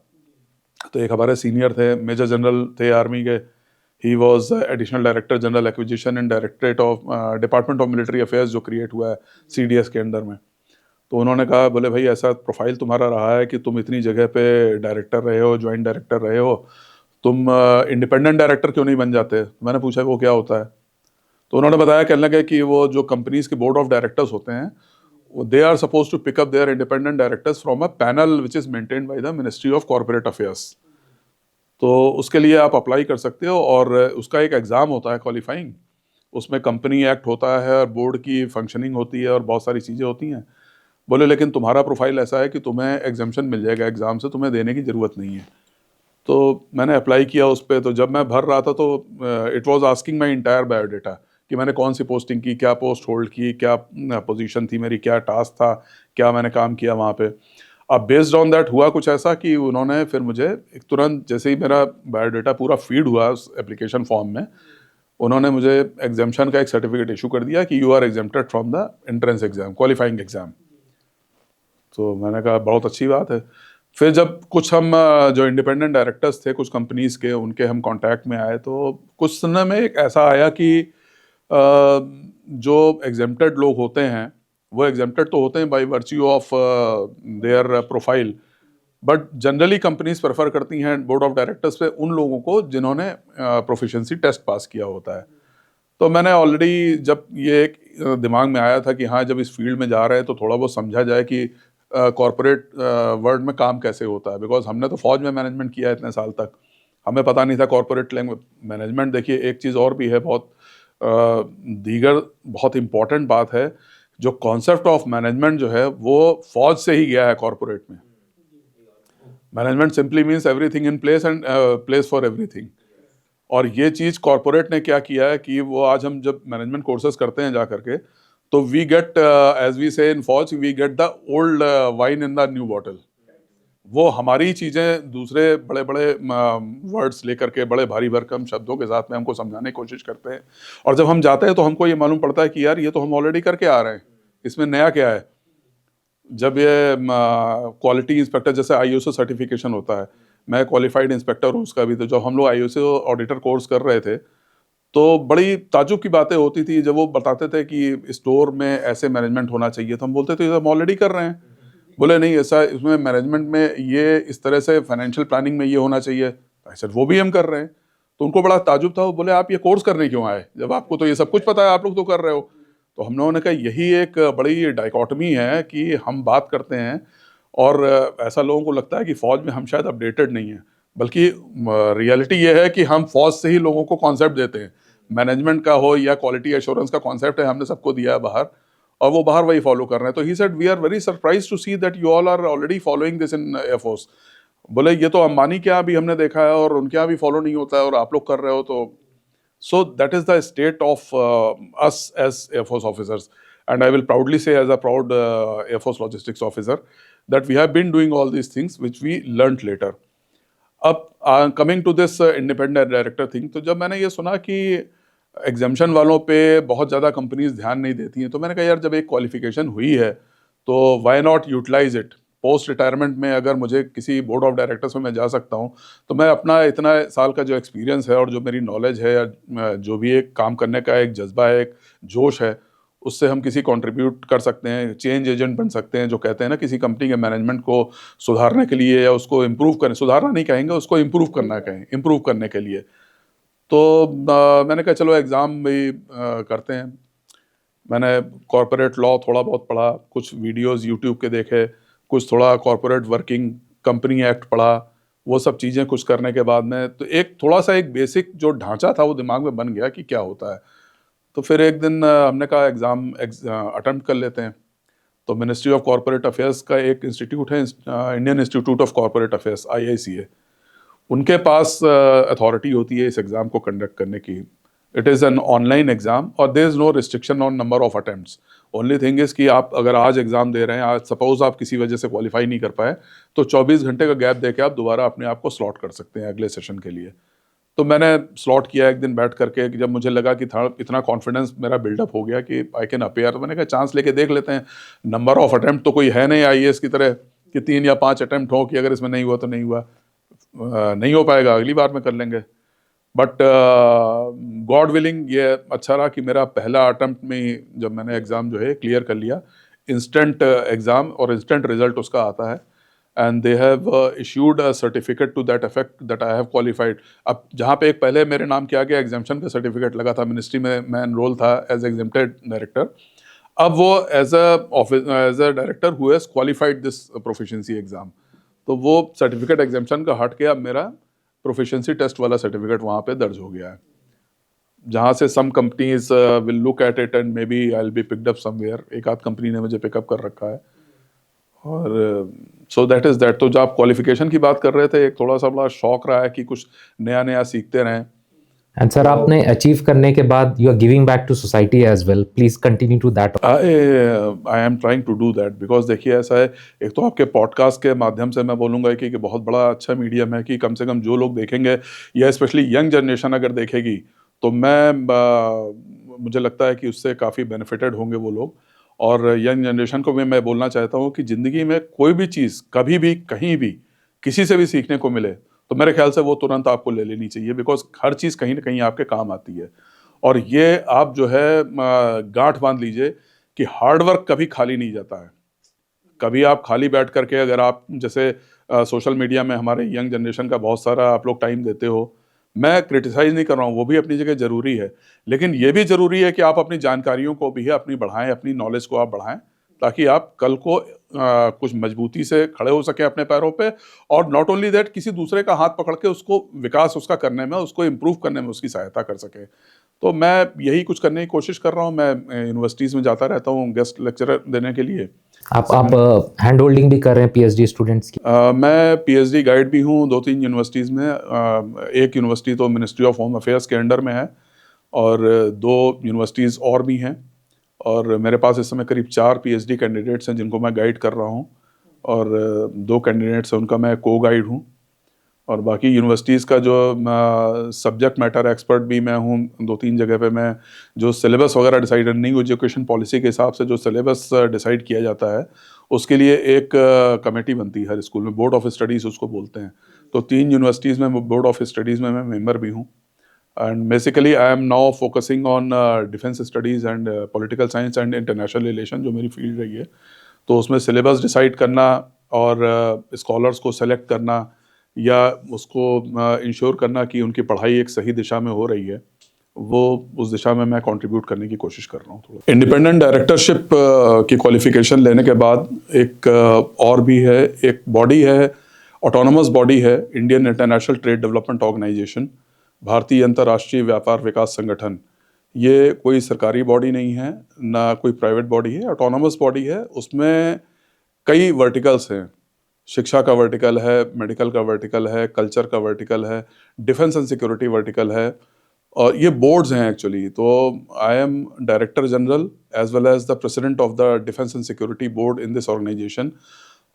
तो एक हमारे सीनियर थे, मेजर जनरल थे आर्मी के, he was additional director general acquisition in directorate of department of military affairs जो क्रिएट हुआ है CDS के अंडर में। तो उन्होंने कहा, बोले भाई ऐसा प्रोफाइल तुम्हारा रहा है कि तुम इतनी जगह पे डायरेक्टर रहे हो, ज्वाइंट डायरेक्टर रहे हो, तुम इंडिपेंडेंट डायरेक्टर क्यों नहीं बन जाते? मैंने पूछा वो क्या होता है? तो उन्होंने बताया, कहने लगे कि वो जो कंपनीज के बोर्ड ऑफ डायरेक्टर्स होते हैं, they are suppose to pick up their independent directors from a panel which is maintained by the ministry of corporate affairs. तो उसके लिए आप अप्लाई कर सकते हो और उसका एक एग्ज़ाम होता है क्वालिफाइंग, उसमें कंपनी एक्ट होता है और बोर्ड की फंक्शनिंग होती है और बहुत सारी चीज़ें होती हैं। बोले लेकिन तुम्हारा प्रोफाइल ऐसा है कि तुम्हें एग्जाम्शन मिल जाएगा एग्ज़ाम से, तुम्हें देने की ज़रूरत नहीं है। तो मैंने अप्लाई किया उस पर। तो जब मैं भर रहा था तो it was asking my entire biodata कि मैंने कौन सी पोस्टिंग की, क्या पोस्ट होल्ड की, क्या पोजीशन थी मेरी, क्या टास्क था, क्या मैंने काम किया वहाँ पे। अब बेस्ड ऑन दैट हुआ कुछ ऐसा कि उन्होंने फिर मुझे एक तुरंत जैसे ही मेरा बायोडाटा पूरा फीड हुआ उस एप्लीकेशन फॉर्म में, उन्होंने मुझे एग्जाम्शन का एक सर्टिफिकेट इशू कर दिया कि you are exempted from the entrance exam, qualifying exam. तो मैंने कहा बहुत अच्छी बात है। फिर जब कुछ हम जो इंडिपेंडेंट डायरेक्टर्स थे कुछ कंपनीज के, उनके हम कांटेक्ट में आए तो कुछ सुनने में एक ऐसा आया कि जो एग्जेम्प्टेड लोग होते हैं वो एग्जेम्प्टेड तो होते हैं by virtue of their profile, but generally companies prefer करती हैं बोर्ड ऑफ डायरेक्टर्स पे उन लोगों को जिन्होंने प्रोफिशिएंसी टेस्ट पास किया होता है। तो मैंने ऑलरेडी जब ये एक दिमाग में आया था कि हाँ जब इस फील्ड में जा रहे हैं तो थोड़ा बहुत समझा जाए कि कॉरपोरेट वर्ल्ड में काम कैसे होता है, बिकॉज हमने तो फौज में मैनेजमेंट किया है इतने साल तक, हमें पता नहीं था कॉरपोरेट मैनेजमेंट। देखिए एक चीज़ और भी है बहुत दीगर बहुत इम्पॉर्टेंट बात है, जो कॉन्सेप्ट ऑफ मैनेजमेंट जो है वो फौज से ही गया है कॉरपोरेट में। Management simply means everything in place and place for everything. और ये चीज़ कॉरपोरेट ने क्या किया है कि वो आज हम जब मैनेजमेंट कोर्सेज करते हैं जा करके तो we get as we say in फौज we get the old wine in the new bottle. वो हमारी चीज़ें दूसरे बड़े बड़े वर्ड्स लेकर के बड़े भारी भरकम शब्दों के साथ में हमको समझाने की कोशिश करते हैं, और जब हम जाते हैं तो हमको ये मालूम पड़ता है कि यार ये तो हम ऑलरेडी करके आ रहे हैं, इसमें नया क्या है। जब ये क्वालिटी इंस्पेक्टर जैसे ISO सर्टिफिकेशन होता है, मैं क्वालिफाइड इंस्पेक्टर हूँ उसका भी, तो जब हम लोग ISO ऑडिटर कोर्स कर रहे थे तो बड़ी ताजुब की बातें होती थी जब वो बताते थे कि स्टोर में ऐसे मैनेजमेंट होना चाहिए, तो हम बोलते थे हम ऑलरेडी कर रहे हैं। बोले नहीं ऐसा, इसमें मैनेजमेंट में ये इस तरह से फाइनेंशियल प्लानिंग में ये होना चाहिए, ऐसा वो भी हम कर रहे हैं। तो उनको बड़ा ताजुब था, वो बोले आप ये कोर्स करने क्यों आए जब आपको तो ये सब कुछ पता है, आप लोग तो कर रहे हो। तो हम लोगों ने कहा यही एक बड़ी डाइकोटमी है कि हम बात करते हैं और ऐसा लोगों को लगता है कि फ़ौज में हम शायद अपडेटेड नहीं हैं, बल्कि रियलिटी ये है कि हम फ़ौज से ही लोगों को कॉन्सेप्ट देते हैं, मैनेजमेंट का हो या क्वालिटी एश्योरेंस का कॉन्सेप्ट है हमने सबको दिया है बाहर, और वो बाहर वही फॉलो कर रहे हैं। तो he said we are very surprise to see that you all are already following this in air force. बोले ये तो अंबानी के यहाँ भी हमने देखा है और उनके यहाँ भी फॉलो नहीं होता है और आप लोग कर रहे हो। तो so that is the state of us as Air Force officers, and I will proudly say as a proud Air Force logistics officer that we have been doing all these things which we learnt later. अब coming to this independent director thing, तो जब मैंने ये सुना कि exemption वालों पे बहुत ज़्यादा कंपनीज ध्यान नहीं देती हैं, तो मैंने कहा यार जब एक क्वालिफिकेशन हुई है तो why not utilise it. Post retirement में अगर मुझे किसी बोर्ड ऑफ डायरेक्टर्स में मैं जा सकता हूँ तो मैं अपना इतना साल का जो एक्सपीरियंस है और जो मेरी नॉलेज है या जो भी एक काम करने का एक जज्बा है, एक जोश है, उससे हम किसी कंट्रीब्यूट कर सकते हैं, चेंज एजेंट बन सकते हैं। जो कहते हैं ना किसी कंपनी के मैनेजमेंट को सुधारने के लिए या उसको इम्प्रूव करने, सुधारना नहीं कहेंगे, उसको इम्प्रूव करना कहें, इम्प्रूव करने के लिए। तो मैंने कहा चलो एग्ज़ाम भी करते हैं। मैंने कॉर्पोरेट लॉ थोड़ा बहुत पढ़ा, कुछ वीडियोस यूट्यूब के देखे, कुछ थोड़ा कॉर्पोरेट वर्किंग कंपनी एक्ट पढ़ा, वो सब चीज़ें कुछ करने के बाद में तो एक थोड़ा सा एक बेसिक जो ढांचा था वो दिमाग में बन गया कि क्या होता है। तो फिर एक दिन हमने कहा एग्ज़ाम अटेम्प्ट कर लेते हैं। तो मिनिस्ट्री ऑफ कॉर्पोरेट अफेयर्स का एक इंस्टीट्यूट है, Indian institute of corporate affairs IICA, उनके पास अथॉरिटी होती है इस एग्ज़ाम को कंडक्ट करने की। It is an online exam और there is no restriction on number of attempts. Only thing is कि आप अगर आज एग्जाम दे रहे हैं, आज सपोज आप किसी वजह से क्वालिफाई नहीं कर पाए, तो 24 घंटे का गैप देके आप दोबारा अपने आप को स्लॉट कर सकते हैं अगले सेशन के लिए। तो मैंने स्लॉट किया एक दिन बैठ करके, कि जब मुझे लगा कि था इतना कॉन्फिडेंस मेरा बिल्डअप हो गया कि आई कैन अपीयर, तो मैंने कहा चांस लेके देख लेते हैं। नंबर ऑफ अटेम्प्ट तो कोई है नहीं आईएएस की तरह कि 3 या 5 अटेम्प्ट हो कि अगर इसमें नहीं हुआ तो नहीं हुआ, नहीं हो पाएगा, अगली बार में कर लेंगे। बट गॉड विलिंग ये अच्छा रहा कि मेरा पहला अटेम्प्ट में ही जब मैंने एग्ज़ाम जो है क्लियर कर लिया। इंस्टेंट एग्ज़ाम और इंस्टेंट रिजल्ट उसका आता है, and they have issued a certificate to that effect that I have qualified. अब जहाँ पे एक पहले मेरे नाम किया गया एग्जाम्शन का सर्टिफिकेट लगा था, मिनिस्ट्री में मैं एनरोल था एज एग्जेम्प्टेड डायरेक्टर, अब वो as a director who has qualified this proficiency exam, तो वो सर्टिफिकेट एग्जाम्शन का हट के अब मेरा प्रोफिशिएंसी टेस्ट वाला सर्टिफिकेट वहाँ पे दर्ज हो गया है, जहाँ से some companies will look at it and may be I will be picked up somewhere. एक आध कंपनी ने मुझे पिकअप कर रखा है, और सो दैट इज़ दैट। तो जब आप क्वालिफिकेशन की बात कर रहे थे, एक थोड़ा सा बड़ा शौक रहा है कि कुछ नया नया सीखते रहें। एंड सर, आपने अचीव करने के बाद you are giving back to society as well, please continue to that. I am trying to do that, because देखिए ऐसा है, एक तो आपके पॉडकास्ट के माध्यम से मैं बोलूँगा कि बहुत बड़ा अच्छा मीडियम है कि कम से कम जो लोग देखेंगे, या स्पेशली यंग जनरेशन अगर देखेगी, तो मुझे लगता है कि उससे काफ़ी बेनिफिटेड होंगे वो लोग। और यंग जनरेशन को भी मैं बोलना चाहता हूँ कि ज़िंदगी में कोई भी चीज़ कभी भी कहीं भी किसी से भी सीखने को मिले, तो मेरे ख्याल से वो तुरंत आपको ले लेनी चाहिए, बिकॉज हर चीज़ कहीं ना कहीं आपके काम आती है। और ये आप जो है गांठ बांध लीजिए कि हार्डवर्क कभी खाली नहीं जाता है। कभी आप खाली बैठ करके, अगर आप जैसे सोशल मीडिया में हमारे यंग जनरेशन का बहुत सारा आप लोग टाइम देते हो, मैं क्रिटिसाइज़ नहीं कर रहा हूँ, वो भी अपनी जगह ज़रूरी है, लेकिन ये भी ज़रूरी है कि आप अपनी जानकारियों को भी अपनी बढ़ाएं, अपनी नॉलेज को आप बढ़ाएं, ताकि आप कल को कुछ मजबूती से खड़े हो सके अपने पैरों पे। और नॉट ओनली दैट, किसी दूसरे का हाथ पकड़ के उसको विकास उसका करने में, उसको इम्प्रूव करने में उसकी सहायता कर सके। तो मैं यही कुछ करने की कोशिश कर रहा हूँ। मैं यूनिवर्सिटीज़ में जाता रहता हूँ गेस्ट लेक्चरर देने के लिए। आप हैंड होल्डिंग भी कर रहे हैं पीएचडी स्टूडेंट्स की? मैं पीएचडी गाइड भी हूँ 2-3 यूनिवर्सिटीज़ में। एक यूनिवर्सिटी तो मिनिस्ट्री ऑफ होम अफेयर्स के अंडर में है, और 2 यूनिवर्सिटीज़ और भी हैं। और मेरे पास इस समय करीब 4 पीएचडी कैंडिडेट्स हैं जिनको मैं गाइड कर रहा हूँ, और 2 कैंडिडेट्स हैं उनका मैं को गाइड हूँ। और बाकी यूनिवर्सिटीज़ का जो सब्जेक्ट मैटर एक्सपर्ट भी मैं हूँ 2-3 जगह पे। मैं जो सिलेबस वगैरह डिसाइड, न्यू एजुकेशन पॉलिसी के हिसाब से जो सिलेबस डिसाइड किया जाता है, उसके लिए एक कमेटी बनती है हर स्कूल में, बोर्ड ऑफ स्टडीज़ उसको बोलते हैं। तो 3 यूनिवर्सिटीज़ में बोर्ड ऑफ स्टडीज़ में मैं मेंबर भी हूँ। And basically I am now focusing on defence studies and political science and international relation, जो मेरी फील्ड रही है। तो उसमें सिलेबस डिसाइड करना और स्कॉलर्स को सेलेक्ट करना, या उसको इंश्योर करना कि उनकी पढ़ाई एक सही दिशा में हो रही है, वो उस दिशा में मैं कंट्रीब्यूट करने की कोशिश कर रहा हूँ थोड़ा। इंडिपेंडेंट डायरेक्टरशिप की क्वालिफिकेशन लेने के बाद एक और भी है, एक बॉडी है, ऑटोनोमस बॉडी है, Indian international trade development organisation, भारतीय अंतर्राष्ट्रीय व्यापार विकास संगठन। ये कोई सरकारी बॉडी नहीं है, ना कोई प्राइवेट बॉडी है, ऑटोनोमस बॉडी है। उसमें कई वर्टिकल्स हैं, शिक्षा का वर्टिकल है, मेडिकल का वर्टिकल है, कल्चर का वर्टिकल है, डिफेंस एंड सिक्योरिटी वर्टिकल है, और ये बोर्ड्स हैं एक्चुअली। तो I am director general as well as the president of the defence and security board in this organisation.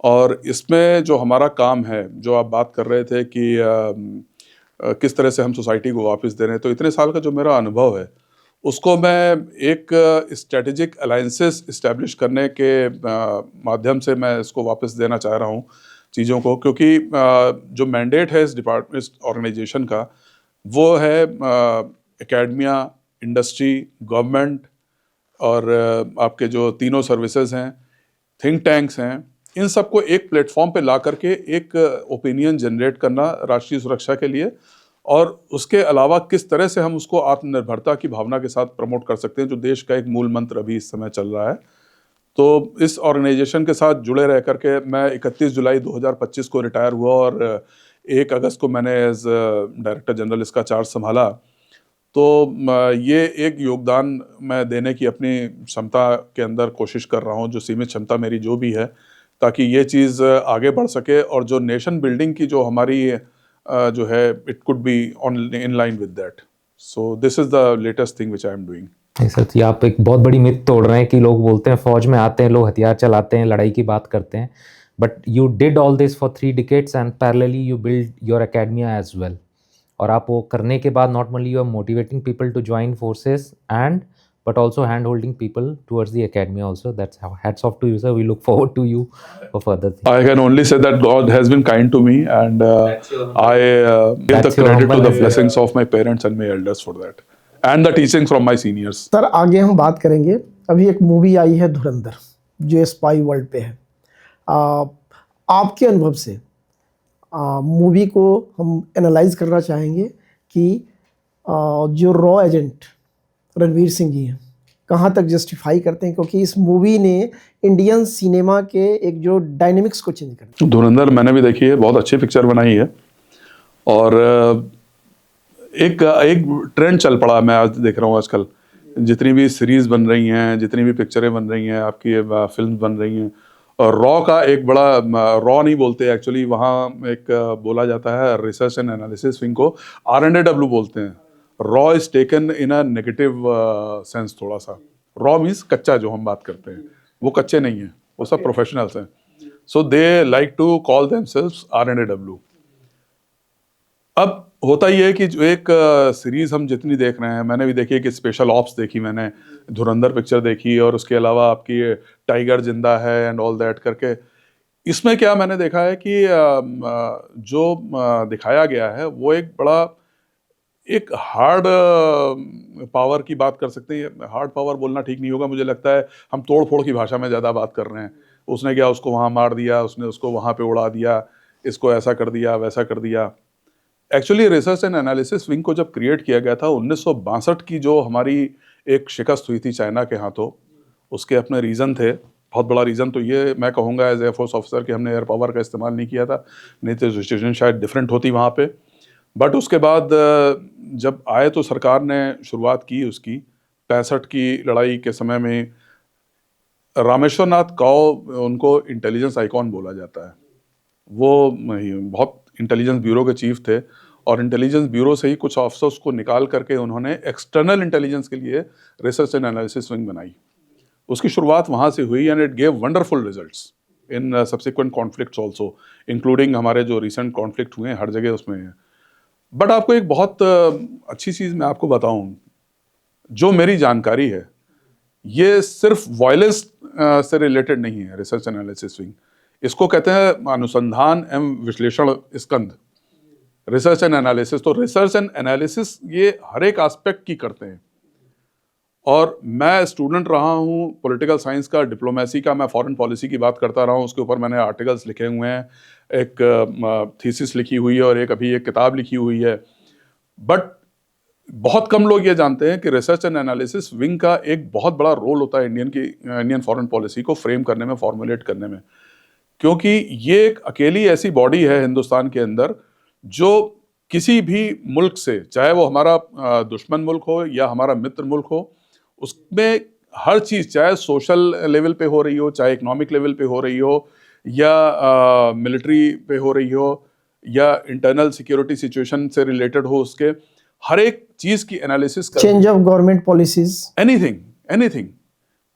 और इसमें जो हमारा काम है, जो आप बात कर रहे थे कि किस तरह से हम सोसाइटी को वापस दे रहे हैं, तो इतने साल का जो मेरा अनुभव है, उसको मैं एक स्ट्रेटेजिक अलाइंसेस इस्टेब्लिश करने के माध्यम से मैं इसको वापस देना चाह रहा हूँ चीज़ों को। क्योंकि जो मैंडेट है इस ऑर्गेनाइजेशन का, वो है एकेडमिया, इंडस्ट्री, गवर्नमेंट और आपके जो तीनों सर्विसेज हैं, थिंक टैंक्स हैं, इन सबको एक प्लेटफॉर्म पे ला करके एक ओपिनियन जनरेट करना राष्ट्रीय सुरक्षा के लिए, और उसके अलावा किस तरह से हम उसको आत्मनिर्भरता की भावना के साथ प्रमोट कर सकते हैं, जो देश का एक मूल मंत्र अभी इस समय चल रहा है। तो इस ऑर्गेनाइजेशन के साथ जुड़े रह करके मैं 31 जुलाई 2025 को रिटायर हुआ, और 1 अगस्त को मैंने एज डायरेक्टर जनरल इसका चार्ज संभाला। तो ये एक योगदान मैं देने की अपनी क्षमता के अंदर कोशिश कर रहा हूँ, जो सीमित क्षमता मेरी जो भी है, ताकि ये चीज़ आगे बढ़ सके, और जो नेशन बिल्डिंग की जो हमारी जो है, it could be on in line with that. So this is the latest thing which I am doing. नहीं सर, ये आप एक बहुत बड़ी मिथ तोड़ रहे हैं कि लोग बोलते हैं फौज में आते हैं लोग हथियार चलाते हैं लड़ाई की बात करते हैं, but you did all this for 3 decades and parallelly you build your academia as well. और आप वो करने के बाद not only you are motivating people to join forces and but also hand holding people towards the academia also. That's how, hats off to you sir, we look forward to you for further things. I can only say that God has been kind to me, and I give the credit to the blessings of my parents and my elders for that, and the teaching from my seniors. Sir आगे हम बात करेंगे, अभी एक movie आई है धुरंधर जो spy world पे है, आपके अनुभव से मूवी को हम एनालाइज करना चाहेंगे कि जो रॉ एजेंट रणवीर सिंह जी हैं कहाँ तक जस्टिफाई करते हैं, क्योंकि इस मूवी ने इंडियन सिनेमा के एक जो डायनेमिक्स को चेंज कर दिया. धुरंधर मैंने भी देखी है, बहुत अच्छी पिक्चर बनाई है, और एक ट्रेंड चल पड़ा. मैं आज देख रहा हूँ आजकल जितनी भी सीरीज बन रही हैं, जितनी भी पिक्चरें बन रही हैं, आपकी फिल्म बन रही हैं, और रॉ का एक बड़ा, रॉ नहीं बोलते एक्चुअली, वहाँ एक बोला जाता है रिसर्च एंड एनालिसिस विंग को RNAW बोलते हैं. Raw is taken in a negative sense थोड़ा सा. रॉ मीन्स कच्चा, जो हम बात करते हैं वो कच्चे नहीं हैं, वो सब प्रोफेशनल्स हैं. So they like to call themselves RNAW. अब होता ये है कि जो एक सीरीज हम जितनी देख रहे हैं, मैंने भी देखी है कि स्पेशल ऑप्स देखी, मैंने धुरंधर पिक्चर देखी, और उसके अलावा आपकी टाइगर जिंदा है एंड ऑल दैट करके. इसमें क्या मैंने देखा है कि जो दिखाया गया है वो एक बड़ा एक हार्ड पावर की बात कर सकते हैं. हार्ड पावर बोलना ठीक नहीं होगा, मुझे लगता है हम तोड़ फोड़ की भाषा में ज़्यादा बात कर रहे हैं. उसने क्या, उसको वहाँ मार दिया, उसने उसको वहाँ पे उड़ा दिया, इसको ऐसा कर दिया, वैसा कर दिया. Actually research and analysis wing को जब क्रिएट किया गया था 1962 की, जो हमारी एक शिकस्त हुई थी चाइना के हाथों, उसके अपने रीज़न थे. बहुत बड़ा रीज़न तो ये मैं कहूँगा एज एयरफोर्स ऑफिसर कि हमने एयर पावर का इस्तेमाल नहीं किया था, नहीं तो सिचुएशन शायद डिफरेंट होती वहाँ पे. बट उसके बाद जब आए तो सरकार ने शुरुआत की उसकी 65 की लड़ाई के समय में. रामेश्वरनाथ काओ, उनको इंटेलिजेंस आइकॉन बोला जाता है. वो बहुत इंटेलिजेंस ब्यूरो के चीफ थे, और इंटेलिजेंस ब्यूरो से ही कुछ ऑफिसर्स को निकाल करके उन्होंने एक्सटर्नल इंटेलिजेंस के लिए रिसर्च एंड एनालिसिस विंग बनाई. उसकी शुरुआत वहाँ से हुई, and it gave wonderful results in subsequent conflicts also, including हमारे जो रिसेंट कॉन्फ्लिक्ट हुए हैं हर जगह उसमें है. बट आपको एक बहुत अच्छी चीज़ मैं आपको बताऊं, जो मेरी जानकारी है, ये सिर्फ वायलेंस से रिलेटेड नहीं है. रिसर्च एनालिसिस विंग इसको कहते हैं अनुसंधान एवं विश्लेषण स्कंध, रिसर्च एंड एनालिसिस. तो रिसर्च एंड एनालिसिस ये हर एक एस्पेक्ट की करते हैं. और मैं स्टूडेंट रहा हूँ पॉलिटिकल साइंस का, डिप्लोमेसी का, मैं फॉरेन पॉलिसी की बात करता रहा हूँ. उसके ऊपर मैंने आर्टिकल्स लिखे हुए हैं, एक थीसिस लिखी हुई है, और एक अभी एक किताब लिखी हुई है. बट बहुत कम लोग ये जानते हैं कि रिसर्च एंड एनालिसिस विंग का एक बहुत बड़ा रोल होता है इंडियन फॉरेन पॉलिसी को फ्रेम करने में, फॉर्मुलेट करने में. क्योंकि ये एक अकेली ऐसी बॉडी है हिंदुस्तान के अंदर जो किसी भी मुल्क से, चाहे वो हमारा दुश्मन मुल्क हो या हमारा मित्र मुल्क हो, उसमें हर चीज़, चाहे सोशल लेवल पे हो रही हो, चाहे इकोनॉमिक लेवल पे हो रही हो, या मिलिट्री पे हो रही हो, या इंटरनल सिक्योरिटी सिचुएशन से रिलेटेड हो, उसके हर एक चीज़ की एनालिसिस कर, change of government policies, anything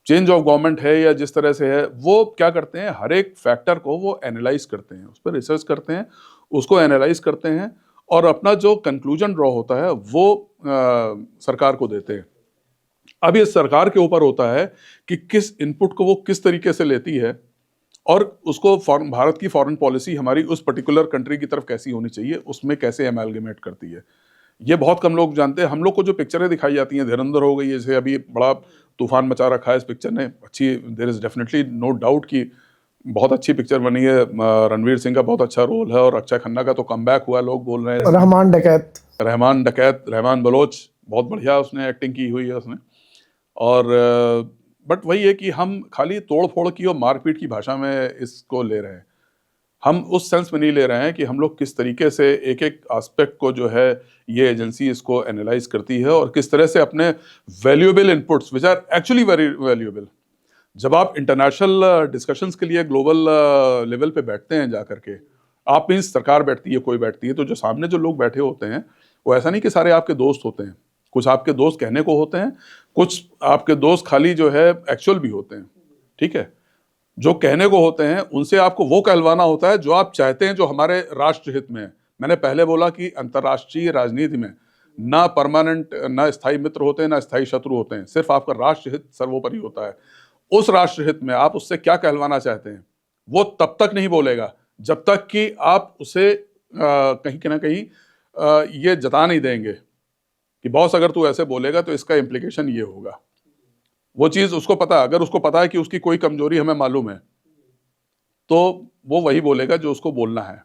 change of government है या जिस तरह से है, वो क्या करते हैं, हर एक फैक्टर को वो एनालाइज करते हैं, उस पर रिसर्च करते हैं, उसको एनालाइज करते हैं, और अपना जो कंक्लूजन ड्रॉ होता है वो सरकार को देते हैं. अब ये सरकार के ऊपर होता है कि किस इनपुट को वो किस तरीके से लेती है, और उसको भारत की फॉरेन पॉलिसी हमारी उस पर्टिकुलर कंट्री की तरफ कैसी होनी चाहिए, उसमें कैसे एमैलगमेट करती है. ये बहुत कम लोग जानते हैं. हम लोग को जो पिक्चरें दिखाई जाती हैं, धुरंधर हो गई, जैसे अभी बड़ा तूफान मचा रखा है इस पिक्चर ने, अच्छी, there is definitely no doubt कि बहुत अच्छी पिक्चर बनी है. रणवीर सिंह का बहुत अच्छा रोल है, और अक्षय खन्ना का तो कमबैक हुआ, लोग बोल रहे हैं. रहमान बलोच, बहुत बढ़िया उसने एक्टिंग की हुई है उसने. और बट वही है कि हम खाली तोड़ फोड़ की और मारपीट की भाषा में इसको ले रहे हैं. हम उस सेंस में नहीं ले रहे हैं कि हम लोग किस तरीके से एक एक एस्पेक्ट को जो है ये एजेंसी इसको एनालाइज करती है, और किस तरह से अपने valuable inputs which are actually very valuable, जब आप इंटरनेशनल डिस्कशंस के लिए ग्लोबल लेवल पे बैठते हैं जा करके, आप मीन्स सरकार बैठती है, कोई बैठती है, तो जो सामने जो लोग बैठे होते हैं वो ऐसा नहीं कि सारे आपके दोस्त होते हैं. कुछ आपके दोस्त कहने को होते हैं, कुछ आपके दोस्त खाली जो है एक्चुअल भी होते हैं, ठीक है। जो कहने को होते हैं उनसे आपको वो कहलवाना होता है जो आप चाहते हैं, जो हमारे राष्ट्र हित में है। मैंने पहले बोला कि अंतर्राष्ट्रीय राजनीति में ना परमानेंट, ना स्थायी मित्र होते हैं, ना स्थायी शत्रु होते हैं, सिर्फ आपका राष्ट्र हित सर्वोपरि होता है। उस राष्ट्र हित में आप उससे क्या कहलवाना चाहते हैं वो तब तक नहीं बोलेगा जब तक कि आप उसे कहीं ना कहीं ये जता नहीं देंगे कि बॉस अगर तू ऐसे बोलेगा तो इसका इम्प्लीकेशन ये होगा। वो चीज़ उसको पता है, अगर उसको पता है कि उसकी कोई कमजोरी हमें मालूम है तो वो वही बोलेगा जो उसको बोलना है।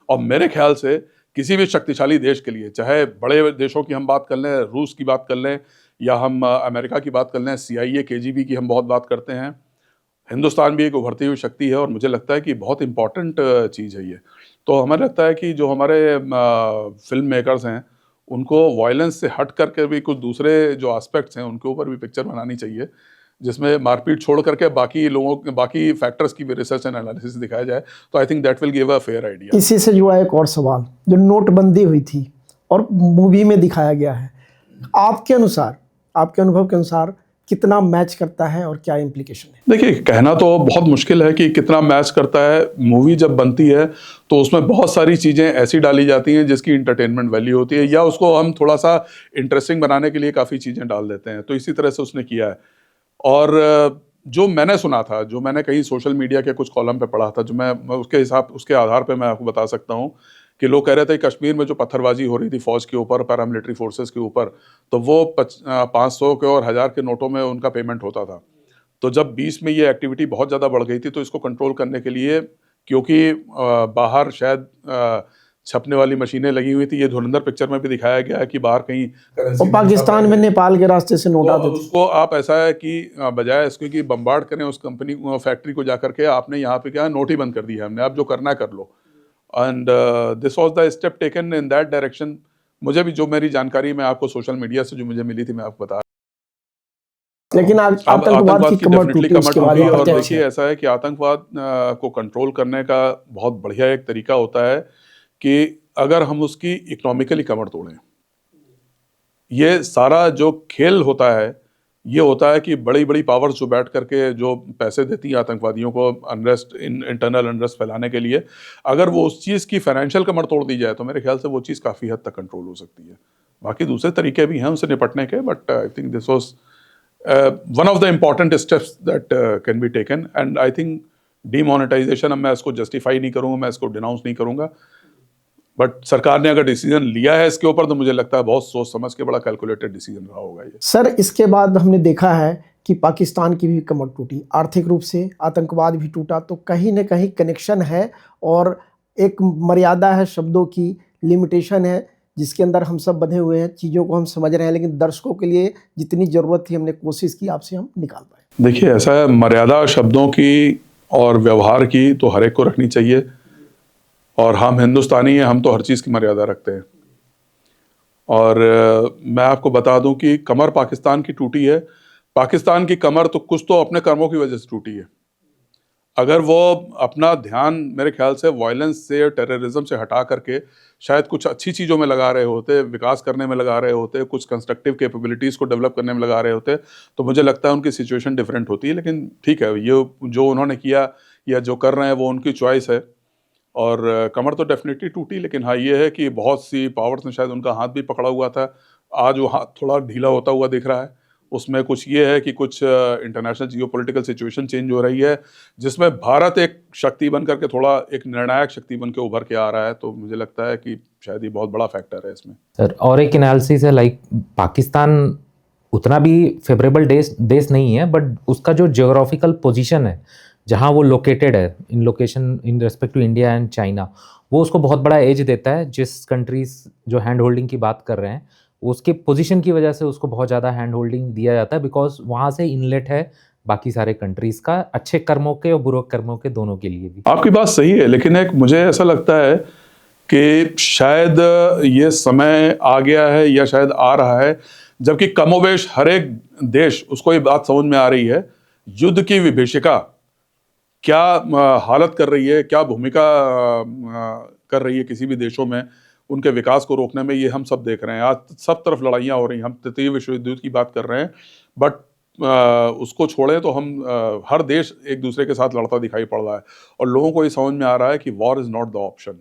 और मेरे ख्याल से किसी भी शक्तिशाली देश के लिए, चाहे बड़े देशों की हम बात कर लें, रूस की बात कर लें, या हम अमेरिका की बात कर लें, CIA KGB की हम बहुत बात करते हैं, हिंदुस्तान भी एक उभरती हुई शक्ति है और मुझे लगता है कि बहुत इंपॉर्टेंट चीज़ है ये। तो हमें लगता है कि जो हमारे फिल्म मेकर्स हैं उनको वायलेंस से हट करके भी कुछ दूसरे जो एस्पेक्ट्स हैं उनके ऊपर भी पिक्चर बनानी चाहिए, जिसमें मारपीट छोड़ करके बाकी फैक्टर्स की भी रिसर्च एंड एनालिसिस दिखाया जाए। तो I think that will give a fair idea. इसी से जुड़ा एक और सवाल, जो नोटबंदी हुई थी और मूवी में दिखाया गया है, आपके अनुसार, आपके अनुभव के अनुसार कितना मैच करता है और क्या इम्प्लीकेशन है? देखिए, कहना तो बहुत मुश्किल है कि कितना मैच करता है। मूवी जब बनती है तो उसमें बहुत सारी चीज़ें ऐसी डाली जाती हैं जिसकी इंटरटेनमेंट वैल्यू होती है, या उसको हम थोड़ा सा इंटरेस्टिंग बनाने के लिए काफ़ी चीज़ें डाल देते हैं। तो इसी तरह से उसने किया है। और जो मैंने सुना था, जो मैंने कहीं सोशल मीडिया के कुछ कॉलम पे पढ़ा था, जो मैं उसके आधार पे मैं आपको बता सकता हूँ कि लोग कह रहे थे कश्मीर में जो पत्थरबाजी हो रही थी फौज के ऊपर, पैरामिलिट्री फोर्सेस के ऊपर, तो वो 500 के और 1000 के नोटों में उनका पेमेंट होता था। तो जब बीच में ये एक्टिविटी बहुत ज़्यादा बढ़ गई थी तो इसको कंट्रोल करने के लिए, क्योंकि बाहर शायद छपने वाली मशीनें लगी हुई थी, ये धुरंधर पिक्चर में भी दिखाया गया है कि बाहर कहीं और पाकिस्तान में नेपाल के रास्ते से नोट आते थे। उसको आप ऐसा है कि बजाय इसको कि बम्बार्ड करें उस कंपनी फैक्ट्री को जाकर के, आपने यहाँ पे क्या है, नोट ही बंद कर दिया हमने, आप जो करना है कर लो। And this was the step taken in that direction. मुझे भी जो मेरी जानकारी में आपको सोशल मीडिया से जो मुझे मिली थी मैं आपको बता, लेकिन आतंकवाद की कमर टूटी उसके बाद। और देखिए, ऐसा है कि आतंकवाद को कंट्रोल करने का बहुत बढ़िया एक तरीका होता है कि अगर हम उसकी इकोनॉमिकली कमर तोड़ें। ये सारा जो खेल होता है ये होता है कि बड़ी बड़ी पावर्स जो बैठ करके जो पैसे देती हैं आतंकवादियों को अनरेस्ट, इंटरनल अनरेस्ट फैलाने के लिए, अगर वो उस चीज़ की फाइनेंशियल कमर तोड़ दी जाए तो मेरे ख्याल से वो चीज़ काफ़ी हद तक कंट्रोल हो सकती है। बाकी दूसरे तरीके भी हैं उनसे निपटने के, but I think this was one of the important steps that can be taken. And I think demonetisation, अब मैं इसको जस्टिफाई नहीं करूँगा, मैं इसको डिनाउंस नहीं करूँगा, बट सरकार ने अगर डिसीजन लिया है इसके ऊपर तो मुझे लगता है बहुत सोच समझ के बड़ा कैलकुलेटेड डिसीजन रहा होगा ये। सर, इसके बाद हमने देखा है कि पाकिस्तान की भी कमर टूटी, आर्थिक रूप से आतंकवाद भी टूटा, तो कहीं ना कहीं कनेक्शन है और एक मर्यादा है, शब्दों की लिमिटेशन है जिसके अंदर हम सब बंधे हुए हैं, चीज़ों को हम समझ रहे हैं, लेकिन दर्शकों के लिए जितनी ज़रूरत थी हमने कोशिश की आपसे हम निकाल पाए। देखिए, ऐसा है, मर्यादा शब्दों की और व्यवहार की तो हर एक को रखनी चाहिए, और हम हिंदुस्तानी हैं, हम तो हर चीज़ की मर्यादा रखते हैं। और मैं आपको बता दूं कि कमर पाकिस्तान की टूटी है। पाकिस्तान की कमर तो कुछ तो अपने कर्मों की वजह से टूटी है। अगर वो अपना ध्यान मेरे ख्याल से वायलेंस से, टेररिज्म से हटा करके शायद कुछ अच्छी चीज़ों में लगा रहे होते, विकास करने में लगा रहे होते, कुछ कंस्ट्रक्टिव कैपेबिलिटीज़ को डेवलप करने में लगा रहे होते, तो मुझे लगता है उनकी सिचुएशन डिफरेंट होती है। लेकिन ठीक है, ये जो उन्होंने किया या जो कर रहे हैं वो उनकी चॉइस है। और कमर तो डेफिनेटली टूटी, लेकिन हाँ ये है कि बहुत सी पावर्स ने शायद उनका हाथ भी पकड़ा हुआ था, आज वो हाथ थोड़ा ढीला होता हुआ दिख रहा है। उसमें कुछ ये है कि कुछ इंटरनेशनल जियोपॉलिटिकल सिचुएशन चेंज हो रही है, जिसमें भारत एक शक्ति बन करके, थोड़ा एक निर्णायक शक्ति बन के उभर के आ रहा है। तो मुझे लगता है कि शायद ये बहुत बड़ा फैक्टर है इसमें। सर, और एक एनालिसिस है, लाइक पाकिस्तान उतना भी फेवरेबल देश नहीं है, बट उसका जो जियोग्राफिकल पोजीशन है, जहाँ वो लोकेटेड है in location in respect to India and China, वो उसको बहुत बड़ा एज देता है। जिस कंट्रीज जो हैंड होल्डिंग की बात कर रहे हैं, उसके पोजीशन की वजह से उसको बहुत ज़्यादा हैंड होल्डिंग दिया जाता है, बिकॉज वहाँ से इनलेट है बाकी सारे कंट्रीज़ का, अच्छे कर्मों के और बुरे कर्मों के, दोनों के लिए भी। आपकी बात सही है, लेकिन एक मुझे ऐसा लगता है कि शायद ये समय आ गया है या शायद आ रहा है जबकि कमोबेश हर एक देश उसको ये बात समझ में आ रही है, युद्ध की विभीषिका क्या हालत कर रही है, क्या भूमिका कर रही है किसी भी देशों में, उनके विकास को रोकने में, ये हम सब देख रहे हैं। आज सब तरफ लड़ाइयाँ हो रही हैं, हम तृतीय विश्व युद्ध की बात कर रहे हैं, बट उसको छोड़े तो हम हर देश एक दूसरे के साथ लड़ता दिखाई पड़ रहा है, और लोगों को ये समझ में आ रहा है कि war is not the option,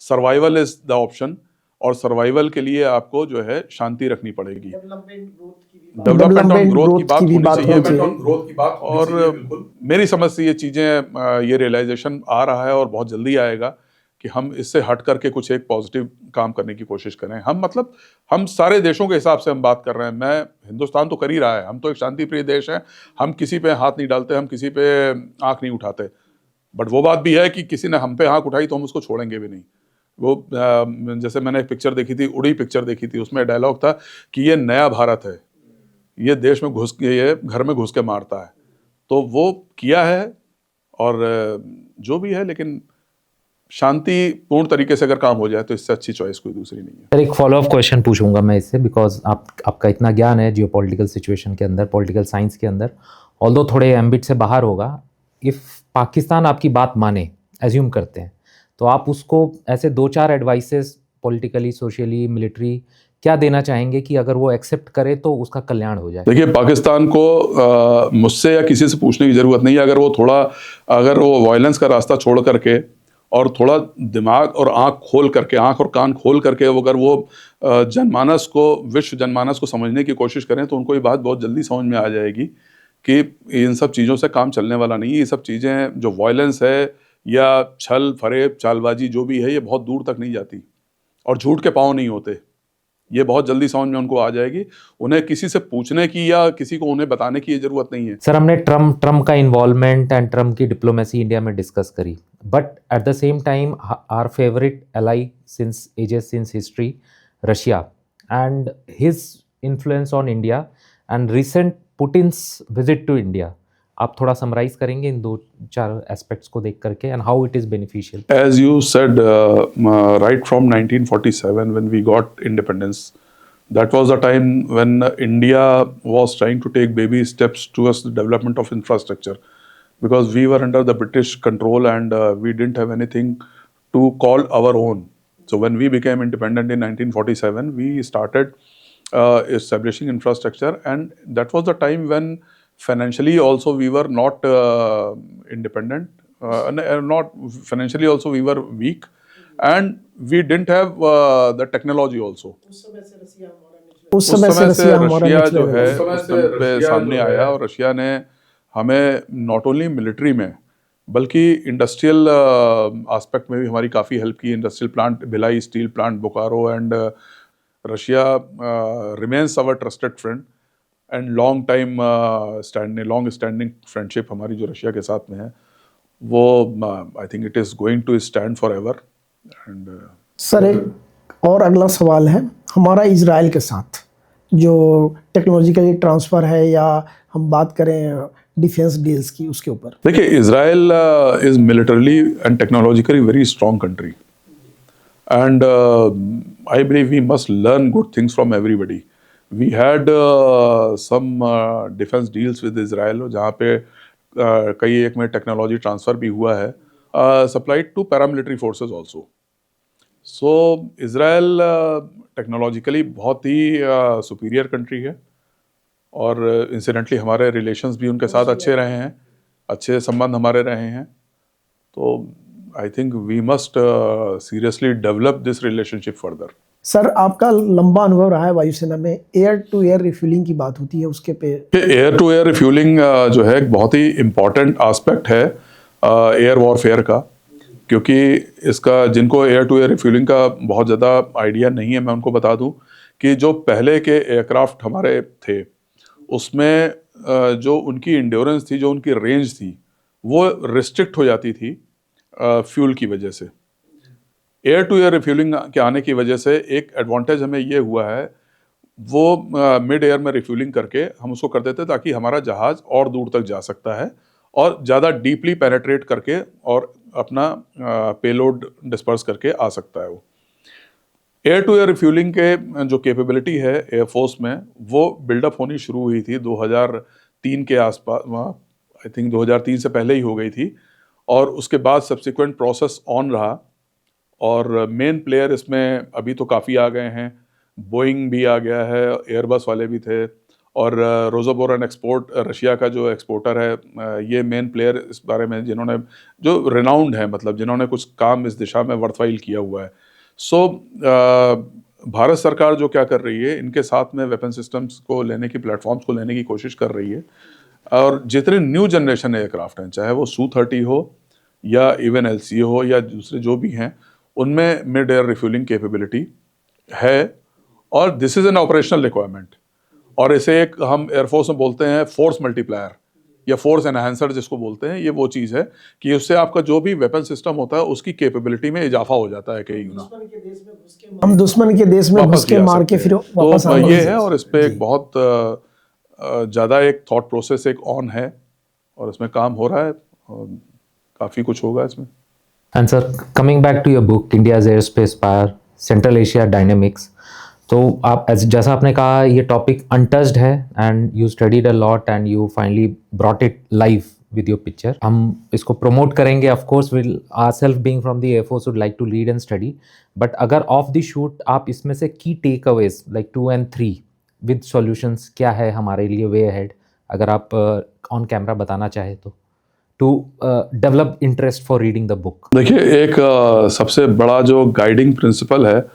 survival is the option, और सर्वाइवल के लिए आपको जो है शांति रखनी पड़ेगी। डेवलपमेंट और ग्रोथ की बात होनी चाहिए, और मेरी समझ से ये चीज़ें, ये रियलाइजेशन आ रहा है और बहुत जल्दी आएगा कि हम इससे हट करके कुछ एक पॉजिटिव काम करने की कोशिश करें। हम सारे देशों के हिसाब से हम बात कर रहे हैं। मैं हिंदुस्तान तो कर ही रहा है, हम तो एक शांति प्रिय देश हैं, हम किसी पे हाथ नहीं डालते, हम किसी पे आंख नहीं उठाते, बट वो बात भी है कि किसी ने हम पे आंख उठाई तो हम उसको छोड़ेंगे भी नहीं। वो जैसे मैंने एक पिक्चर देखी थी, उड़ी पिक्चर देखी थी, उसमें डायलॉग था कि ये नया भारत है, ये देश में घुस के, ये घर में घुस के मारता है। तो वो किया है, और जो भी है, लेकिन शांति पूर्ण तरीके से अगर काम हो जाए तो इससे अच्छी चॉइस कोई दूसरी नहीं है। सर एक फॉलो अप क्वेश्चन पूछूंगा मैं इससे, बिकॉज आपका इतना ज्ञान है जियोपॉलिटिकल सिचुएशन के अंदर, पॉलिटिकल साइंस के अंदर, ऑल्दो थोड़े एम्बिट से बाहर होगा। इफ़ पाकिस्तान आपकी बात माने, एज्यूम करते हैं, तो आप उसको ऐसे 2-4 एडवाइसेस पॉलिटिकली, सोशली, मिलिट्री क्या देना चाहेंगे कि अगर वो एक्सेप्ट करे तो उसका कल्याण हो जाए? देखिए, पाकिस्तान को मुझसे या किसी से पूछने की ज़रूरत नहीं है। अगर वो वायलेंस का रास्ता छोड़ करके और थोड़ा दिमाग और आँख और कान खोल करके अगर वो विश्व जनमानस को समझने की कोशिश करें, तो उनको ये बात बहुत जल्दी समझ में आ जाएगी कि इन सब चीज़ों से काम चलने वाला नहीं है। ये सब चीज़ें, जो वायलेंस है या छल फरेब चालबाजी जो भी है, ये बहुत दूर तक नहीं जाती, और झूठ के पाँव नहीं होते। ये बहुत जल्दी समझ में उनको आ जाएगी। उन्हें किसी से पूछने की या किसी को उन्हें बताने की ज़रूरत नहीं है। सर हमने ट्रम्प का इन्वॉल्वमेंट एंड ट्रम्प की डिप्लोमेसी इंडिया में डिस्कस करी, but at the same time our favourite ally since ages, since history, Russia, and his influence on India and recent Putin's visit to India, आप थोड़ा summarise करेंगे इन 2-4 aspects को देख करके, and how it is beneficial? As you said, right from 1947 when we got independence, that was the time when India was trying to take baby steps towards the development of infrastructure, because we were under the British control, and we didn't have anything to call our own. So when we became independent in 1947, we started establishing infrastructure, and that was the time when financially also we were not independent. Not financially also we were weak, and we didn't have the technology also. उस समय से रसिया Russia जो है उस समय पे सामने आया, और रशिया ने हमें नॉट ओनली मिलिट्री में बल्कि इंडस्ट्रियल एस्पेक्ट में भी हमारी काफ़ी हेल्प की। Industrial plant, Bhilai steel plant, Bokaro, and Russia remains our trusted friend and long standing friendship हमारी जो रशिया के साथ में है, वो I think it is going to stand for ever. And sir एक और अगला सवाल है, हमारा इजराइल के साथ जो टेक्नोलॉजिकली ट्रांसफ़र है, या हम बात करें डिफेंस डील्स की, उसके ऊपर? देखिए, Israel is militarily and technologically very strong country, and I believe we must learn good things from everybody. We had some defense deals with Israel, जहाँ पे कई एक में टेक्नोलॉजी ट्रांसफ़र भी हुआ है, supplied to paramilitary forces also. So Israel technologically बहुत ही superior country है, और इंसिडेंटली हमारे रिलेशंस भी उनके साथ अच्छे रहे हैं, अच्छे संबंध हमारे रहे हैं। तो I think we must seriously develop this relationship further. Sir आपका लंबा अनुभव रहा है वायुसेना में, एयर टू एयर रिफ्यूलिंग की बात होती है उसके पे? एयर टू एयर रिफ्यूलिंग जो है एक बहुत ही इम्पॉर्टेंट एस्पेक्ट है एयर वॉरफेयर का, क्योंकि इसका, जिनको एयर टू एयर रिफ्यूलिंग का बहुत ज़्यादा आइडिया नहीं है, मैं उनको बता दूं कि जो पहले के एयरक्राफ्ट हमारे थे, उसमें जो उनकी इंड्योरेंस थी, जो उनकी रेंज थी, वो रिस्ट्रिक्ट हो जाती थी फ्यूल की वजह से। एयर टू एयर रिफ्यूलिंग के आने की वजह से एक एडवांटेज हमें ये हुआ है, वो मिड एयर में रिफ्यूलिंग करके हम उसको कर देते ताकि हमारा जहाज़ और दूर तक जा सकता है और ज़्यादा डीपली पेनेट्रेट करके और अपना पेलोड डिस्पर्स करके आ सकता है। वो एयर टू एयर रिफ्यूलिंग के जो कैपेबिलिटी है एयरफोर्स में, वो बिल्डअप होनी शुरू हुई थी 2003 के आसपास, आई थिंक 2003 से पहले ही हो गई थी, और उसके बाद सब्सिक्वेंट प्रोसेस ऑन रहा, और मेन प्लेयर इसमें अभी तो काफ़ी आ गए हैं, बोइंग भी आ गया है, एयरबस वाले भी थे, और रोजोबोरन एक्सपोर्ट रशिया का जो एक्सपोर्टर है, ये मेन प्लेयर इस बारे में जिन्होंने, जो रिनाउंड है, मतलब जिन्होंने कुछ काम इस दिशा में वर्थवाइल किया हुआ है। सो भारत सरकार जो क्या कर रही है, इनके साथ में वेपन सिस्टम्स को लेने की, प्लेटफॉर्म्स को लेने की कोशिश कर रही है, और जितने न्यू जनरेशन एयरक्राफ्ट हैं, चाहे वो Su-30 हो या इवन LCA हो या दूसरे जो भी हैं, उनमें मिड एयर रिफ्यूलिंग कैपेबिलिटी है, और this is an operational requirement. और इसे एक हम एयरफोर्स में बोलते हैं फोर्स मल्टीप्लायर या फोर्स एनहांसर जिसको बोलते हैं। ये वो चीज़ है कि उससे आपका जो भी वेपन सिस्टम होता है उसकी कैपेबिलिटी में इजाफा हो जाता है कई गुना। हम दुश्मन के देश में घुस के मार के फिर वापस तो आने ये की- है, और इस पे एक बहुत ज़्यादा एक थॉट प्रोसेस एक ऑन है, और इसमें काम हो रहा है, और काफ़ी कुछ होगा इसमें। And sir, coming back to your book, India's Airspace Power, Central Asia Dynamics, तो आप जैसा आपने कहा ये टॉपिक अनटच्ड है and you studied a lot and you finally brought it live with your picture. हम इसको प्रमोट करेंगे, of course will ourself being from the air force would like to read and study, but अगर of the shoot आप इसमें से key takeaways like 2 and 3 with solutions क्या है हमारे लिए वे अहेड, अगर आप ऑन कैमरा बताना चाहे तो, to develop interest for reading the book. देखिए, एक सबसे बड़ा जो गाइडिंग प्रिंसिपल है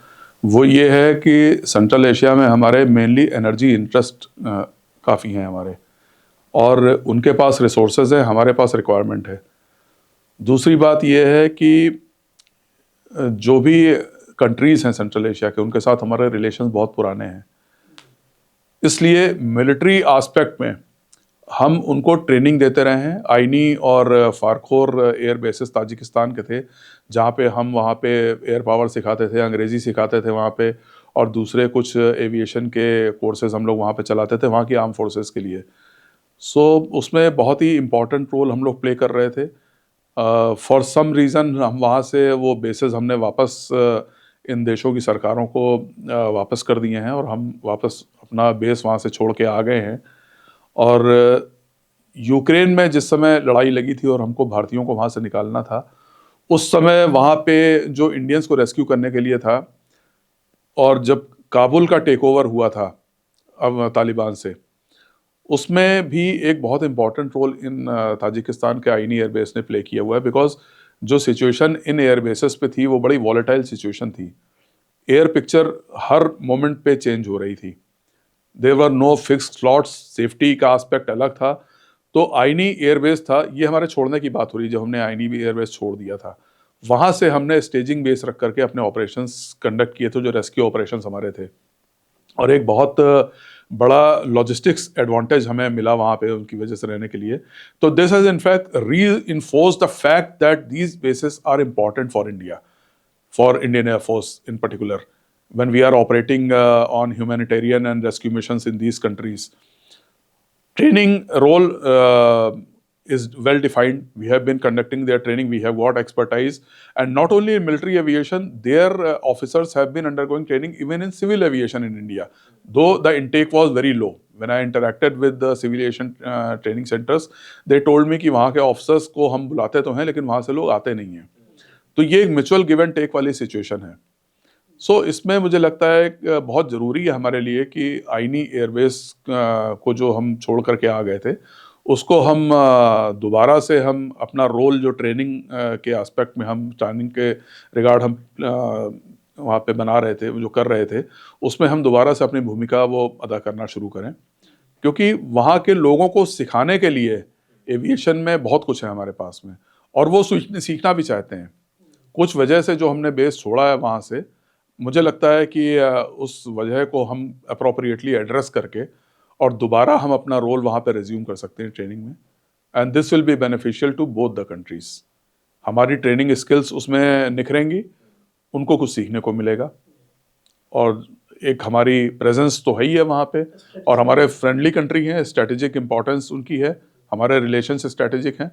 वो ये है कि सेंट्रल एशिया में हमारे मेनली एनर्जी इंटरेस्ट काफ़ी हैं हमारे, और उनके पास रिसोर्सेज हैं, हमारे पास रिक्वायरमेंट है। दूसरी बात ये है कि जो भी कंट्रीज़ हैं सेंट्रल एशिया के, उनके साथ हमारे रिलेशंस बहुत पुराने हैं, इसलिए मिलिट्री एस्पेक्ट में हम उनको ट्रेनिंग देते रहे हैं। आईनी और फारखोर एयर बेसिस ताजिकिस्तान के थे, जहाँ पे हम वहाँ पे एयर पावर सिखाते थे, अंग्रेज़ी सिखाते थे वहाँ पे, और दूसरे कुछ एविएशन के कोर्सेज हम लोग वहाँ पे चलाते थे वहाँ की आर्म फोर्सेस के लिए। सो उसमें बहुत ही इम्पॉर्टेंट रोल हम लोग प्ले कर रहे थे। फॉर सम रीज़न हम वहाँ से वो बेसिस हमने वापस इन देशों की सरकारों को वापस कर दिए हैं, और हम वापस अपना बेस वहाँ से छोड़ के आ गए हैं। और यूक्रेन में जिस समय लड़ाई लगी थी और हमको भारतीयों को वहाँ से निकालना था, उस समय वहाँ पे जो इंडियंस को रेस्क्यू करने के लिए था, और जब काबुल का टेक ओवर हुआ था अब तालिबान से, उसमें भी एक बहुत इंपॉर्टेंट रोल इन ताजिकिस्तान के आईनी एयरबेस ने प्ले किया हुआ है, बिकॉज जो सिचुएशन इन एयरबेसेस पे थी वो बड़ी वॉलेटाइल सिचुएशन थी। एयर पिक्चर हर मोमेंट पे चेंज हो रही थी, there were no fixed slots, safety का एस्पेक्ट अलग था। तो आईनी एयरबेस था, ये हमारे छोड़ने की बात हो रही, जब हमने आईनी भी एयरबेस छोड़ दिया था, वहाँ से हमने स्टेजिंग बेस रख करके अपने ऑपरेशंस कंडक्ट किए थे, जो रेस्क्यू ऑपरेशंस हमारे थे। और एक बहुत बड़ा लॉजिस्टिक्स एडवांटेज हमें मिला वहाँ पे उनकी वजह से रहने के लिए। तो this has in fact reinforced the fact that these basis are important for India, for Indian Air Force in particular, when we are operating on humanitarian and rescue missions in these countries. Training role is well defined. We have been conducting their training. We have got expertise, and not only in military aviation, their officers have been undergoing training even in civil aviation in India, though the intake was very low. When I interacted with the civil aviation training centers, they told me कि वहाँ के officers को हम बुलाते तो हैं, लेकिन वहाँ से लोग आते नहीं हैं। तो ये एक म्यूचुअल गिव एंड टेक वाली सिचुएशन है। सो इसमें मुझे लगता है कि बहुत ज़रूरी है हमारे लिए कि आईनी एयरबेस को जो हम छोड़ करके आ गए थे, उसको हम दोबारा से हम अपना रोल जो ट्रेनिंग के एस्पेक्ट में हम ट्रेनिंग के रिगार्ड हम वहाँ पे बना रहे थे, जो कर रहे थे, उसमें हम दोबारा से अपनी भूमिका वो अदा करना शुरू करें, क्योंकि वहाँ के लोगों को सिखाने के लिए एविएशन में बहुत कुछ है हमारे पास में, और वो सीखना भी चाहते हैं। कुछ वजह से जो हमने बेस छोड़ा है वहाँ से, मुझे लगता है कि उस वजह को हम अप्रोप्रिएटली एड्रेस करके और दोबारा हम अपना रोल वहाँ पे रिज्यूम कर सकते हैं ट्रेनिंग में, and this will be beneficial to both the countries. हमारी ट्रेनिंग स्किल्स उसमें निखरेंगी, उनको कुछ सीखने को मिलेगा, और एक हमारी प्रेजेंस तो है ही है वहाँ पे, और हमारे फ्रेंडली कंट्री हैं, स्ट्रेटेजिक इंपॉर्टेंस उनकी है, हमारे रिलेशन स्ट्रेटेजिक हैं,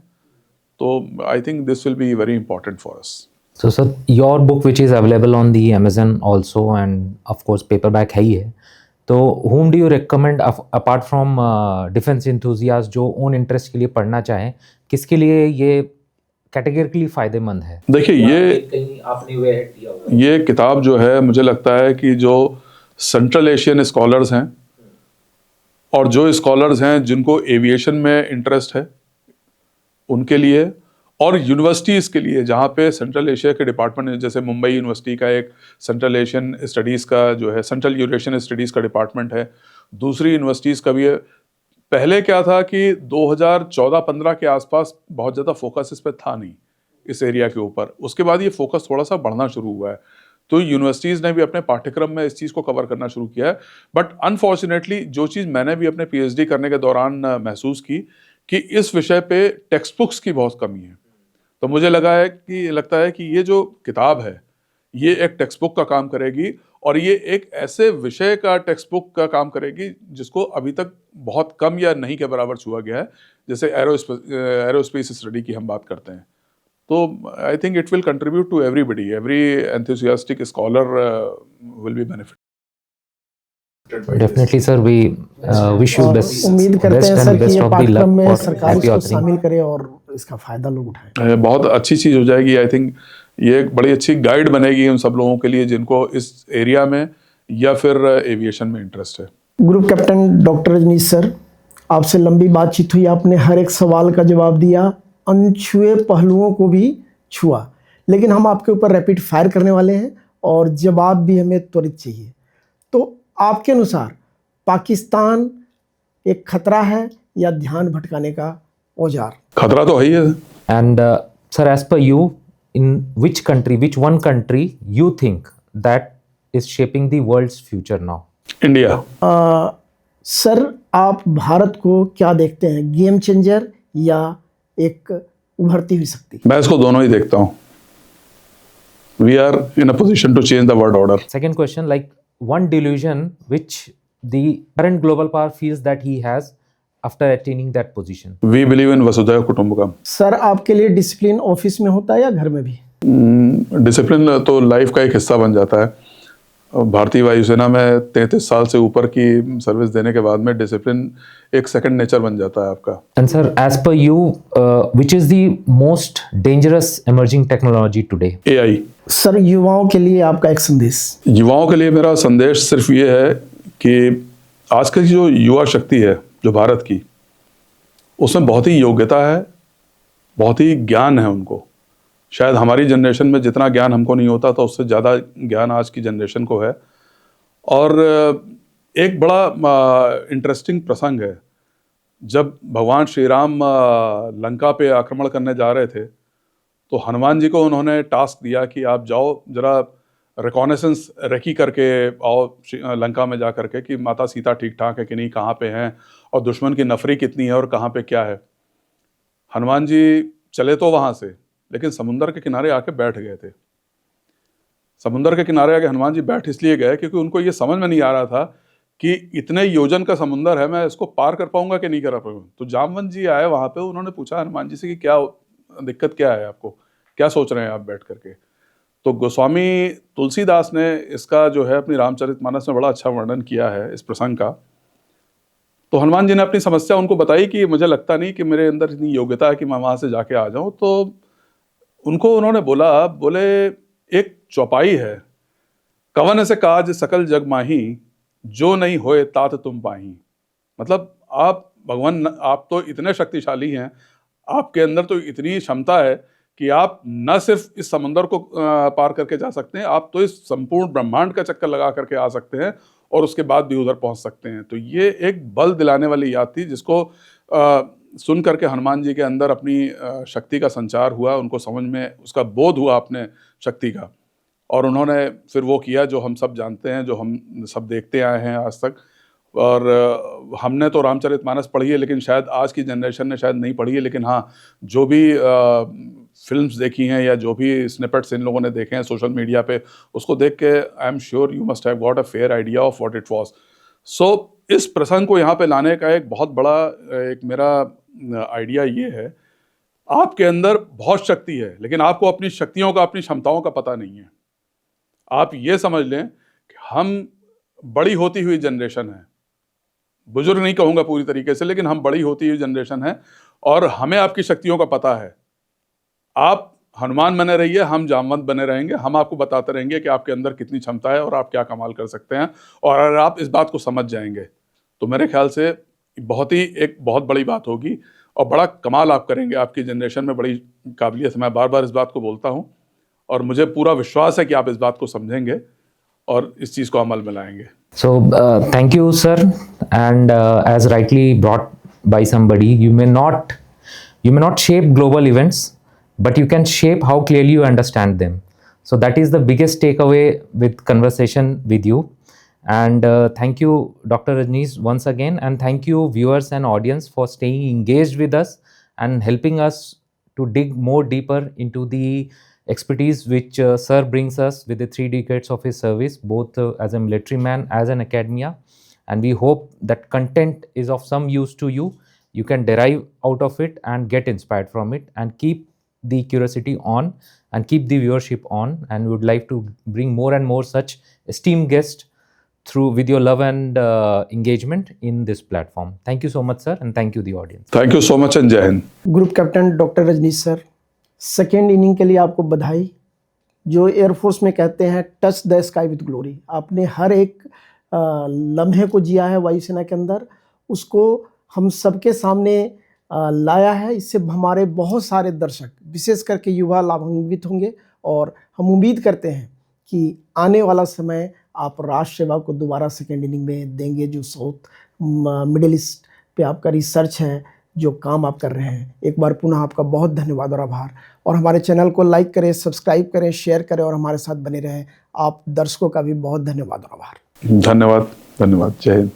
तो I think this will be very important for us. So sir, your book which is available on the Amazon also and of course paperback है ही है, तो whom do you recommend apart from defense enthusiasts जो own interest के लिए पढ़ना चाहें, किसके लिए ये कैटेगरिकली फायदेमंद है? देखिए ये कहीं आपने वे दिया होगा। ये किताब जो है मुझे लगता है कि जो सेंट्रल एशियन स्कॉलर्स हैं और जो स्कॉलर्स हैं जिनको एविएशन में इंटरेस्ट है उनके लिए, और यूनिवर्सिटीज़ के लिए जहाँ पे सेंट्रल एशिया के डिपार्टमेंट, जैसे मुंबई यूनिवर्सिटी का एक सेंट्रल एशियन स्टडीज़ का जो है सेंट्रल यूरेशियन स्टडीज़ का डिपार्टमेंट है, दूसरी यूनिवर्सिटीज़ का भी है। पहले क्या था कि 2014-15 के आसपास बहुत ज़्यादा फोकस इस पर था नहीं, इस एरिया के ऊपर। उसके बाद ये फोकस थोड़ा सा बढ़ना शुरू हुआ है, तो यूनिवर्सिटीज़ ने भी अपने पाठ्यक्रम में इस चीज़ को कवर करना शुरू किया है। बट अनफॉर्चुनेटली जो चीज़ मैंने भी अपने पीएचडी करने के दौरान महसूस की कि इस विषय पे टेक्स्ट बुक्स की बहुत कमी है। तो मुझे लगता है कि ये जो किताब है ये एक टेक्स्ट बुक का काम करेगी, और ये एक ऐसे विषय का टेक्स्ट बुक का काम करेगी जिसको अभी तक बहुत कम या नहीं के बराबर छुआ गया है, जैसे एरोस्पेस स्टडी की हम बात करते हैं। तो I think it will contribute to everybody, every enthusiastic scholar will be benefit. Definitely sir, we wish you all best, उम्मीद करते हैं सर कि ये पाठ्यक्रम में फॉर सरकार हैप्पी इसको ऑथरिंग। शामिल करे और इसका फायदा लोग उठाएं। बहुत अच्छी चीज़ हो जाएगी। आई थिंक ये एक बड़ी अच्छी गाइड बनेगी उन सब लोगों के लिए जिनको इस एरिया में या फिर एविएशन में इंटरेस्ट है। Group captain doctor Rajneesh sir, आपसे लंबी बातचीत हुई, आपने हर एक सवाल का जवाब दिया, अनछुए पहलुओं को भी छुआ, लेकिन हम आपके ऊपर रैपिड फायर करने वाले हैं और जवाब भी हमें त्वरित चाहिए। तो आपके अनुसार पाकिस्तान एक खतरा है या ध्यान भटकाने का औजार? खतरा तो है ही है। And sir, as per you, in which one country you think that is shaping the world's future now? India. Sir, आप भारत को क्या देखते हैं, गेम चेंजर या एक उभरती हुई शक्ति? मैं इसको दोनों ही देखता हूँ। We are in a position to change the world order. Second question, like one delusion which the current global power feels that he has after attaining that position. We believe in वसुधैव कुटुंबकम। Sir, आपके लिए discipline office में होता है या घर में भी? डिसिप्लिन तो लाइफ का एक हिस्सा बन जाता है। भारतीय वायुसेना में 33 साल से ऊपर की सर्विस देने के बाद में डिसिप्लिन एक सेकंड नेचर बन जाता है आपका। And sir, as per you, which is the most dangerous emerging technology today? AI। Sir, युवाओं के लिए आपका एक संदेश? युवाओं के लिए मेरा संदेश सिर्फ ये है कि आजकल की जो युवा शक्ति है जो भारत की, उसमें बहुत ही योग्यता है, बहुत ही ज्ञान है उनको। शायद हमारी जनरेशन में जितना ज्ञान हमको नहीं होता था उससे ज़्यादा ज्ञान आज की जनरेशन को है। और एक बड़ा इंटरेस्टिंग प्रसंग है, जब भगवान श्री राम लंका पे आक्रमण करने जा रहे थे तो हनुमान जी को उन्होंने टास्क दिया कि आप जाओ जरा रिकॉनेसेंस रेकी करके आओ लंका में जा करके कि माता सीता ठीक ठाक है कि नहीं, कहाँ पे हैं और दुश्मन की नफरी कितनी है और कहाँ पे क्या है। हनुमान जी चले तो वहाँ से, लेकिन समुंदर के किनारे आके बैठ गए थे। समुंदर के किनारे आके हनुमान जी बैठ इसलिए गए क्योंकि उनको ये समझ में नहीं आ रहा था कि इतने योजन का समुंदर है, मैं इसको पार कर पाऊंगा कि नहीं कर पाऊंगा। तो जामवंत जी आए वहाँ पे, उन्होंने पूछा हनुमान जी से कि क्या दिक्कत क्या है आपको, क्या सोच रहे हैं आप बैठ करके। तो गोस्वामी तुलसीदास ने इसका जो है अपनी रामचरितमानस में बड़ा अच्छा वर्णन किया है इस प्रसंग का। तो हनुमान जी ने अपनी समस्या उनको बताई कि मुझे लगता नहीं कि मेरे अंदर इतनी योग्यता है कि मैं वहाँ से जाके आ जाऊँ। तो उन्होंने बोले एक चौपाई है, कवन से काज सकल जग माही, जो नहीं होए तात तुम पाही। मतलब आप भगवान, आप तो इतने शक्तिशाली हैं, आपके अंदर तो इतनी क्षमता है कि आप न सिर्फ इस समंदर को पार करके जा सकते हैं, आप तो इस संपूर्ण ब्रह्मांड का चक्कर लगा करके आ सकते हैं और उसके बाद भी उधर पहुंच सकते हैं। तो ये एक बल दिलाने वाली याद थी जिसको सुन करके हनुमान जी के अंदर अपनी शक्ति का संचार हुआ, उनको समझ में उसका बोध हुआ अपने शक्ति का, और उन्होंने फिर वो किया जो हम सब जानते हैं, जो हम सब देखते आए हैं आज तक। और हमने तो रामचरितमानस पढ़ी है, लेकिन शायद आज की जनरेशन ने शायद नहीं पढ़ी है, लेकिन हाँ, जो भी फिल्म्स देखी हैं या जो भी स्निपेट्स इन लोगों ने देखे हैं सोशल मीडिया पे, उसको देख के I am sure you must have got a fair idea of what it was. So इस प्रसंग को यहाँ पे लाने का एक बहुत बड़ा एक मेरा आइडिया ये है, आपके अंदर बहुत शक्ति है, लेकिन आपको अपनी शक्तियों का, अपनी क्षमताओं का पता नहीं है। आप ये समझ लें कि हम बड़ी होती हुई जनरेशन है, बुजुर्ग नहीं कहूँगा पूरी तरीके से, लेकिन हम बड़ी होती हुई जनरेशन है और हमें आपकी शक्तियों का पता है। आप हनुमान बने रहिए, हम जामवंत बने रहेंगे। हम आपको बताते रहेंगे कि आपके अंदर कितनी क्षमता है और आप क्या कमाल कर सकते हैं। और अगर आप इस बात को समझ जाएंगे तो मेरे ख्याल से एक बहुत बड़ी बात होगी और बड़ा कमाल आप करेंगे। आपकी जनरेशन में बड़ी काबिलियत है, मैं बार बार इस बात को बोलता हूँ और मुझे पूरा विश्वास है कि आप इस बात को समझेंगे और इस चीज़ को अमल में लाएंगे। So, thank you, sir. And as rightly brought by somebody, you may not shape global events, but you can shape how clearly you understand them. So that is the biggest takeaway with conversation with you. And thank you, Dr. Rajneesh, once again, and thank you, viewers and audience, for staying engaged with us and helping us to dig more deeper into the expertise which sir brings us with the 3 decades of his service, both as a military man, as an academia. And we hope that content is of some use to you. You can derive out of it and get inspired from it, and keep the curiosity on and keep the viewership on. And we would like to bring more and more such esteemed guests through with your love and engagement in this platform. Thank you so much, sir, and thank you, the audience. Thank you so much and जय Hind. Group captain doctor Rajneesh sir, second inning के लिए आपको बधाई। जो air force में कहते हैं touch the sky with glory, आपने हर एक लम्हे को जिया है वायुसेना के अंदर, उसको हम सबके सामने लाया है। इससे हमारे बहुत सारे दर्शक, विशेष करके युवा, लाभान्वित होंगे और हम उम्मीद करते हैं कि आने वाला समय आप राष्ट्र सेवा को दोबारा सेकेंड इनिंग में देंगे। जो साउथ मिडिल ईस्ट पे आपका रिसर्च है, जो काम आप कर रहे हैं, एक बार पुनः आपका बहुत धन्यवाद और आभार। और हमारे चैनल को लाइक करें, सब्सक्राइब करें, शेयर करें और हमारे साथ बने रहें। आप दर्शकों का भी बहुत धन्यवाद और आभार। धन्यवाद, धन्यवाद, जय हिंद।